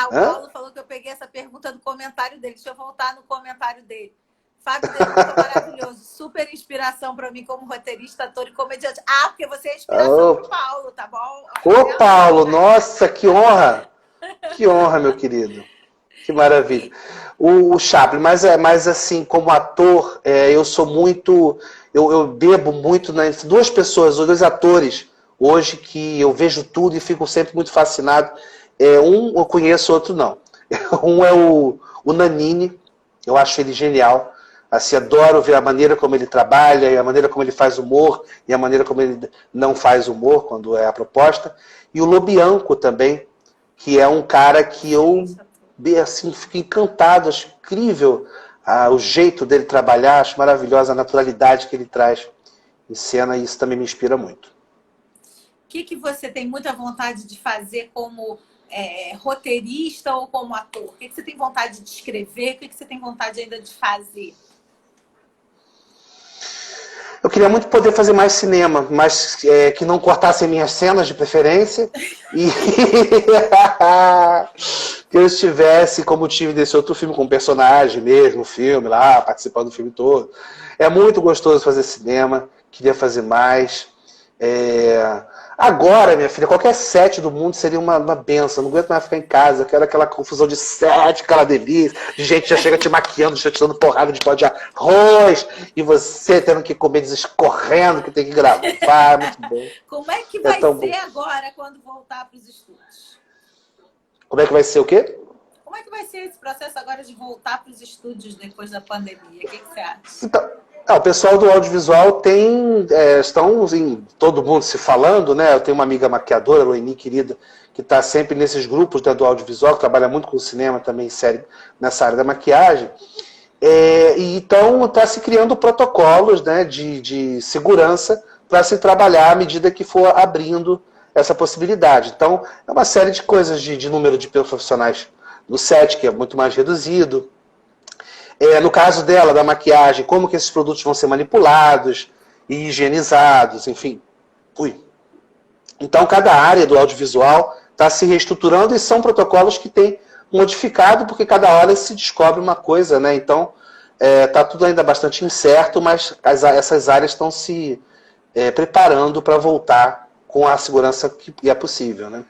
O Paulo falou que eu peguei essa pergunta do comentário dele. Deixa eu voltar no comentário dele. Fábio Deluca, maravilhoso. Super inspiração para mim como roteirista, ator e comediante. Porque você é a inspiração do Paulo, tá bom? Ô, Paulo, nossa, que honra! Que honra, meu querido. Que maravilha. O Chaplin, mas assim, como ator, eu sou muito... Eu bebo muito nas duas pessoas, dois atores, hoje, que eu vejo tudo e fico sempre muito fascinado. Um eu conheço, outro não. Um é o Nanini, eu acho ele genial. Assim, adoro ver a maneira como ele trabalha, e a maneira como ele faz humor, e a maneira como ele não faz humor, quando é a proposta. E o Lobianco também, que é um cara que eu assim, fico encantado, acho incrível o jeito dele trabalhar, acho maravilhosa a naturalidade que ele traz em cena, e isso também me inspira muito. O que você tem muita vontade de fazer como roteirista ou como ator? O que você tem vontade de escrever? O que você tem vontade ainda de fazer? Eu queria muito poder fazer mais cinema, mas que não cortassem minhas cenas de preferência. E que eu estivesse, como tive desse outro filme, com um personagem mesmo, filme lá, participando do filme todo. É muito gostoso fazer cinema, queria fazer mais. Agora, minha filha, qualquer set do mundo seria uma benção. Não aguento mais ficar em casa. Eu quero aquela confusão de set, aquela delícia, de gente já chega te maquiando, já te dando porrada de pó de arroz, e você tendo que comer escorrendo, que tem que gravar. Muito bom. Como é que vai ser agora quando voltar para os estúdios? Como é que vai ser o quê? Como é que vai ser esse processo agora de voltar para os estúdios depois da pandemia? O que você acha? Então, o pessoal do audiovisual estão assim, todo mundo se falando, né? Eu tenho uma amiga maquiadora, Loeni, querida, que está sempre nesses grupos, né, do audiovisual, que trabalha muito com cinema também, série, nessa área da maquiagem. E então está se criando protocolos, né, de segurança para se trabalhar à medida que for abrindo essa possibilidade. Então, é uma série de coisas de número de profissionais no set, que é muito mais reduzido. No caso dela, da maquiagem, como que esses produtos vão ser manipulados e higienizados, enfim. Então, cada área do audiovisual está se reestruturando e são protocolos que têm modificado, porque cada hora se descobre uma coisa, né? Então, está tudo ainda bastante incerto, mas essas áreas estão se preparando para voltar com a segurança que é possível, né?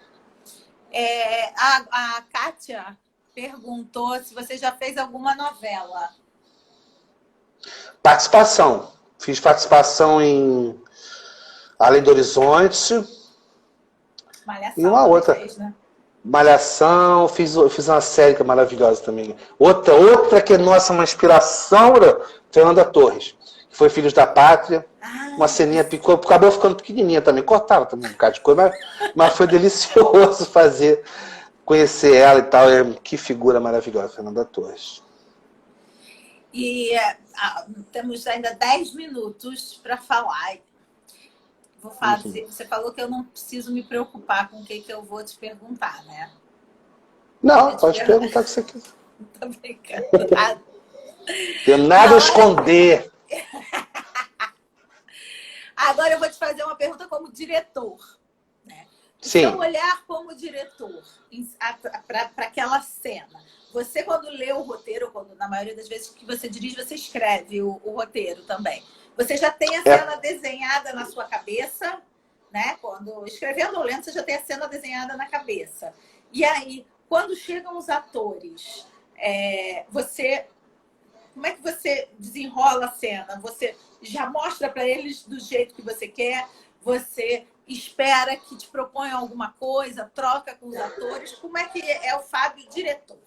A Kátia perguntou se você já fez alguma novela. Participação. Fiz participação em Além do Horizonte. Malhação, e uma outra. Fez, né? Malhação, fiz uma série que é maravilhosa também. Outra que é, nossa, uma inspiração, Fernanda Torres, que foi Filhos da Pátria. Uma ceninha acabou ficando pequenininha também. Cortaram também um bocado de coisa, mas foi delicioso conhecer ela e tal. Que figura maravilhosa, Fernanda Torres. E temos ainda 10 minutos para falar. Vou fazer. Você falou que eu não preciso me preocupar com o que eu vou te perguntar, né? Não, pode perguntar o que você quiser. Tô brincando. Tenho nada a esconder. Agora eu vou te fazer uma pergunta como diretor. Né? O Sim. seu olhar como diretor para aquela cena. Você, quando lê o roteiro, quando, na maioria das vezes que você dirige, você escreve o roteiro também. Você já tem a cena desenhada na sua cabeça, né? Quando escrevendo ou lendo, você já tem a cena desenhada na cabeça. E aí, quando chegam os atores, como é que você desenrola a cena? Você já mostra para eles do jeito que você quer? Você espera que te proponham alguma coisa? Troca com os atores? Como é que é o Fábio diretor?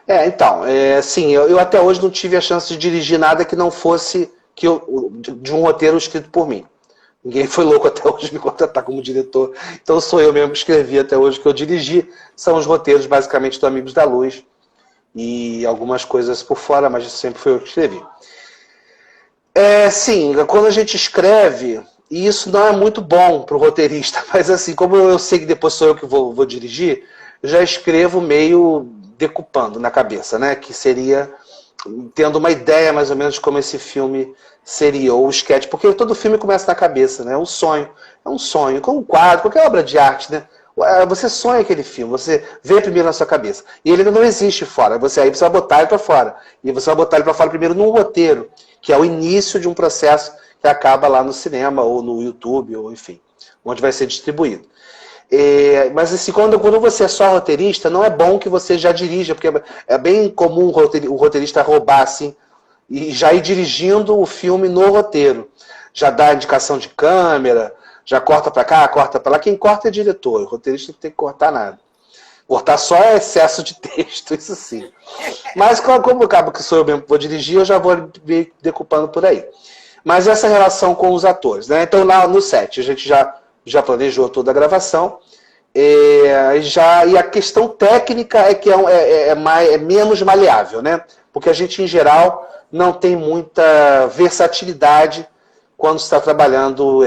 Então, assim, eu até hoje não tive a chance de dirigir nada que não fosse de um roteiro escrito por mim. Ninguém foi louco até hoje me contratar como diretor. Então sou eu mesmo que escrevi até hoje, que eu dirigi. São os roteiros, basicamente, do Amigos da Luz. E algumas coisas por fora, mas sempre foi eu que escrevi. Sim, quando a gente escreve, e isso não é muito bom para o roteirista, mas assim, como eu sei que depois sou eu que vou dirigir, eu já escrevo meio decupando na cabeça, né? Que seria tendo uma ideia mais ou menos de como esse filme seria, ou o sketch, porque todo filme começa na cabeça, né? É um sonho, como um quadro, qualquer obra de arte, né? Você sonha aquele filme, você vê primeiro na sua cabeça. E ele ainda não existe fora. Aí você vai botar ele para fora. E você vai botar ele para fora primeiro num roteiro, que é o início de um processo que acaba lá no cinema, ou no YouTube, ou enfim, onde vai ser distribuído. Mas assim, quando você é só roteirista, não é bom que você já dirija, porque é bem comum o roteirista roubar assim, e já ir dirigindo o filme no roteiro. Já dá indicação de câmera, já corta para cá, corta para lá. Quem corta é diretor, o roteirista não tem que cortar nada. Cortar só é excesso de texto, isso sim. Mas como acaba que sou eu mesmo que vou dirigir, eu já vou me decupando por aí. Mas essa relação com os atores, né? Então lá no set, a gente já planejou toda a gravação. E a questão técnica é que é menos maleável, né? Porque a gente, em geral, não tem muita versatilidade quando está trabalhando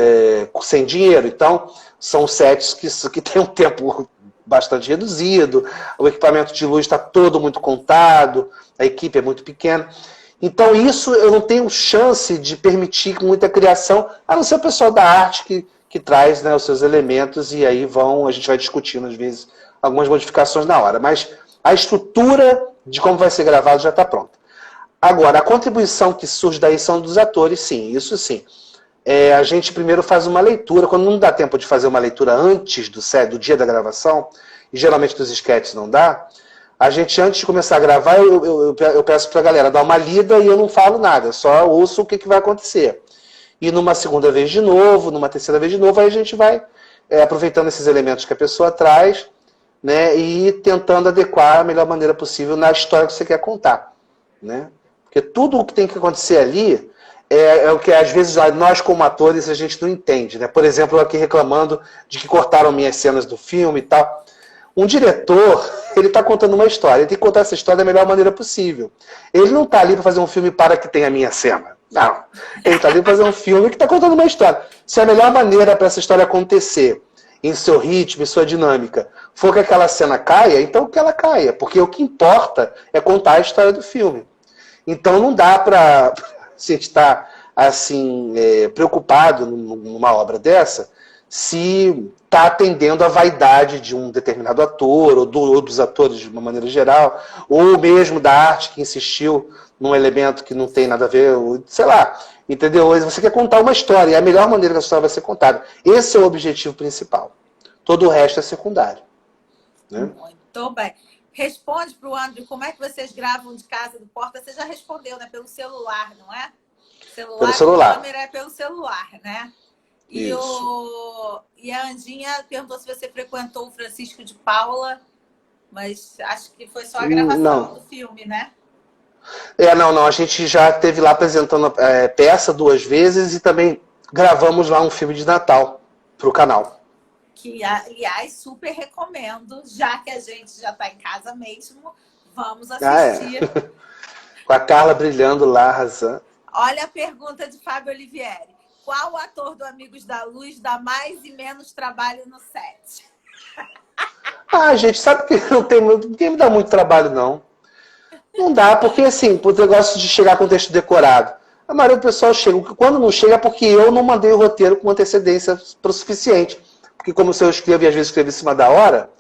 sem dinheiro. Então, são sets que têm um tempo bastante reduzido, o equipamento de luz está todo muito contado, a equipe é muito pequena. Então, isso eu não tenho chance de permitir muita criação, a não ser o pessoal da arte que traz, né, os seus elementos, e aí a gente vai discutindo, às vezes, algumas modificações na hora. Mas a estrutura de como vai ser gravado já está pronta. Agora, a contribuição que surge daí são dos atores, sim, isso sim. A gente primeiro faz uma leitura, quando não dá tempo de fazer uma leitura antes do dia da gravação, e geralmente dos sketches não dá, a gente, antes de começar a gravar, eu peço para a galera dar uma lida e eu não falo nada, só ouço o que vai acontecer. E numa segunda vez de novo, numa terceira vez de novo, aí a gente vai aproveitando esses elementos que a pessoa traz, né, e tentando adequar a melhor maneira possível na história que você quer contar. Né? Porque tudo o que tem que acontecer ali é o que, às vezes, nós como atores, a gente não entende. Né? Por exemplo, eu aqui reclamando de que cortaram minhas cenas do filme e tal. Um diretor, ele está contando uma história. Ele tem que contar essa história da melhor maneira possível. Ele não está ali para fazer um filme para que tenha a minha cena. Não. Ele está ali para fazer um filme que está contando uma história. Se a melhor maneira para essa história acontecer, em seu ritmo, em sua dinâmica, for que aquela cena caia, então que ela caia. Porque o que importa é contar a história do filme. Então não dá para a gente estar assim, preocupado numa obra dessa se está atendendo à vaidade de um determinado ator, ou dos atores de uma maneira geral, ou mesmo da arte que insistiu num elemento que não tem nada a ver, sei lá, entendeu? Você quer contar uma história, e a melhor maneira que a história vai ser contada. Esse é o objetivo principal. Todo o resto é secundário. Né? Muito bem. Responde para o André, como é que vocês gravam de casa do Porta? Você já respondeu, né? Pelo celular, não é? Pelo celular. A câmera é pelo celular, né? E a Andinha perguntou se você frequentou o Francisco de Paula, mas acho que foi só a gravação do filme, né? Não. A gente já esteve lá apresentando a peça 2 vezes e também gravamos lá um filme de Natal para o canal. Que, aliás, super recomendo, já que a gente já está em casa mesmo, vamos assistir. Com a Carla brilhando lá, arrasando. Olha a pergunta de Fábio Olivieri. Qual ator do Amigos da Luz dá mais e menos trabalho no set? Ah, gente, sabe que não tem, ninguém me dá muito trabalho, não. Não dá, porque assim, o negócio de chegar com o texto decorado. A maioria do pessoal chega. Quando não chega é porque eu não mandei o roteiro com antecedência para o suficiente. Porque como se eu escrevo e às vezes escrevo em cima da hora,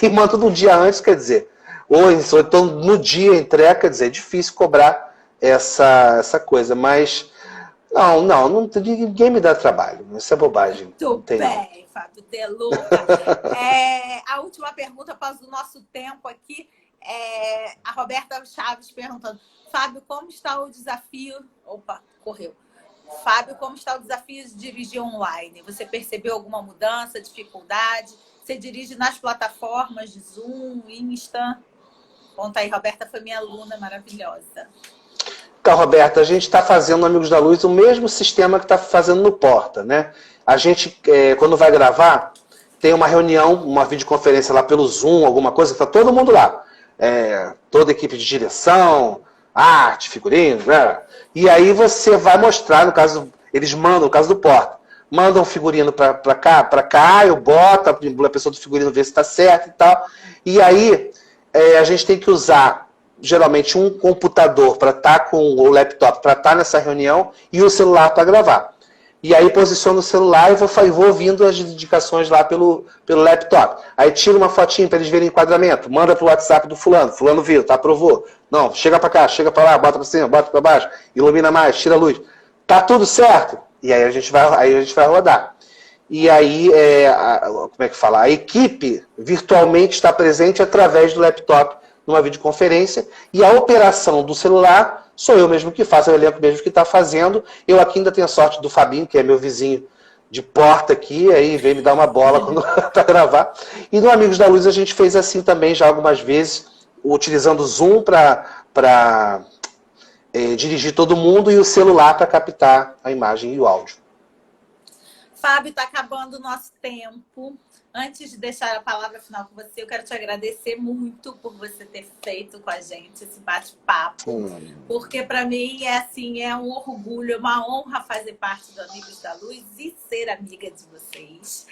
e mando no dia antes, quer dizer, ou então no dia entrega, quer dizer, é difícil cobrar essa coisa. Mas não, ninguém me dá trabalho. Isso é bobagem. Muito bem, Fábio De Luca. A última pergunta, após o nosso tempo aqui, a Roberta Chaves perguntando: Fábio, como está o desafio? Opa, correu. Fábio, como está o desafio de dirigir online? Você percebeu alguma mudança, dificuldade? Você dirige nas plataformas de Zoom, Insta? Conta aí, Roberta foi minha aluna maravilhosa. Então, Roberta, a gente está fazendo no Amigos da Luz o mesmo sistema que está fazendo no Porta, né? A gente, quando vai gravar, tem uma reunião, uma videoconferência lá pelo Zoom, alguma coisa, está todo mundo lá. Toda a equipe de direção, arte, figurino, né? E aí você vai mostrar, no caso, eles mandam, no caso do Porta, mandam um figurino para cá, eu boto, a pessoa do figurino vê se está certo e tal. E aí a gente tem que usar geralmente um computador para estar com o laptop para estar nessa reunião e o celular para gravar. E aí posiciono o celular e vou ouvindo as indicações lá pelo laptop. Aí tiro uma fotinha para eles verem o enquadramento, manda pro WhatsApp do fulano viu, tá, aprovou. Não, chega para cá, chega para lá, bota para cima, bota para baixo, ilumina mais, tira a luz. Tá tudo certo? E aí a gente vai rodar. E aí, como é que fala? A equipe virtualmente está presente através do laptop numa videoconferência, e a operação do celular sou eu mesmo que faço, é o elenco mesmo que está fazendo. Eu aqui ainda tenho a sorte do Fabinho, que é meu vizinho de porta aqui, aí vem me dar uma bola para gravar. E no Amigos da Luz a gente fez assim também já algumas vezes, utilizando o Zoom para dirigir todo mundo e o celular para captar a imagem e o áudio. Fábio, está acabando o nosso tempo. Antes de deixar a palavra final com você, eu quero te agradecer muito por você ter feito com a gente esse bate-papo. Porque para mim é um orgulho, uma honra fazer parte do Amigos da Luz e ser amiga de vocês.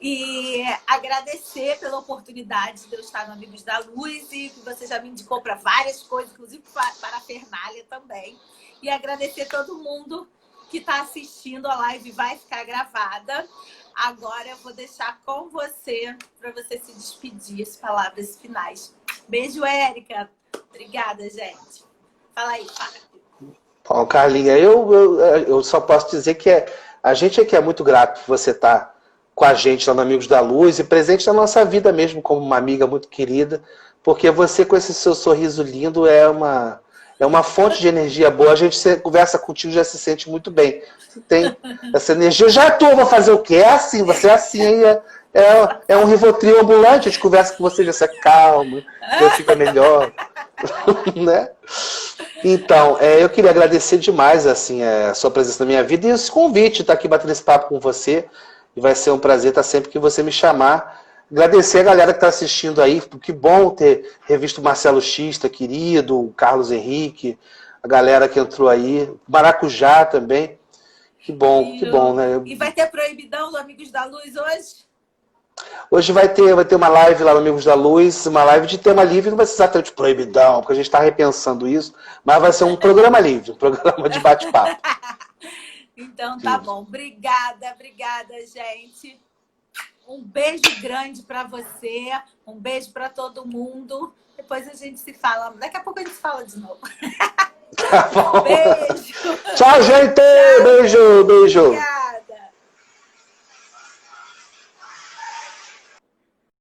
E agradecer pela oportunidade de eu estar no Amigos da Luz e que você já me indicou para várias coisas, inclusive para a Fernália também. E agradecer todo mundo que está assistindo a live, vai ficar gravada. Agora eu vou deixar com você, para você se despedir, as palavras finais. Beijo, Érica. Obrigada, gente. Fala aí, Fábio. Bom, Carlinha, eu só posso dizer que a gente aqui é muito grato por você estar com a gente lá no Amigos da Luz e presente na nossa vida mesmo, como uma amiga muito querida, porque você com esse seu sorriso lindo é uma fonte de energia boa. A gente conversa contigo e já se sente muito bem. Você tem essa energia. Vou fazer o quê? É assim, você é assim. É um Rivotril ambulante. A gente conversa com você, já se acalma, já fica melhor. Né? Então, eu queria agradecer demais assim, a sua presença na minha vida e esse convite de estar aqui batendo esse papo com você. E vai ser um prazer estar sempre que você me chamar. Agradecer a galera que está assistindo aí. Que bom ter revisto o Marcelo Xista, querido, o Carlos Henrique, a galera que entrou aí. Maracujá também. Que bom, né? E vai ter proibidão do Amigos da Luz hoje? Hoje vai ter uma live lá no Amigos da Luz, uma live de tema livre, não vai ser exatamente proibidão, porque a gente está repensando isso, mas vai ser um programa livre, um programa de bate-papo. Então tá bom. Obrigada, gente. Um beijo grande para você, um beijo para todo mundo. Depois a gente se fala, daqui a pouco a gente se fala de novo. Tá bom. Beijo. Tchau, gente. Beijo. Obrigada.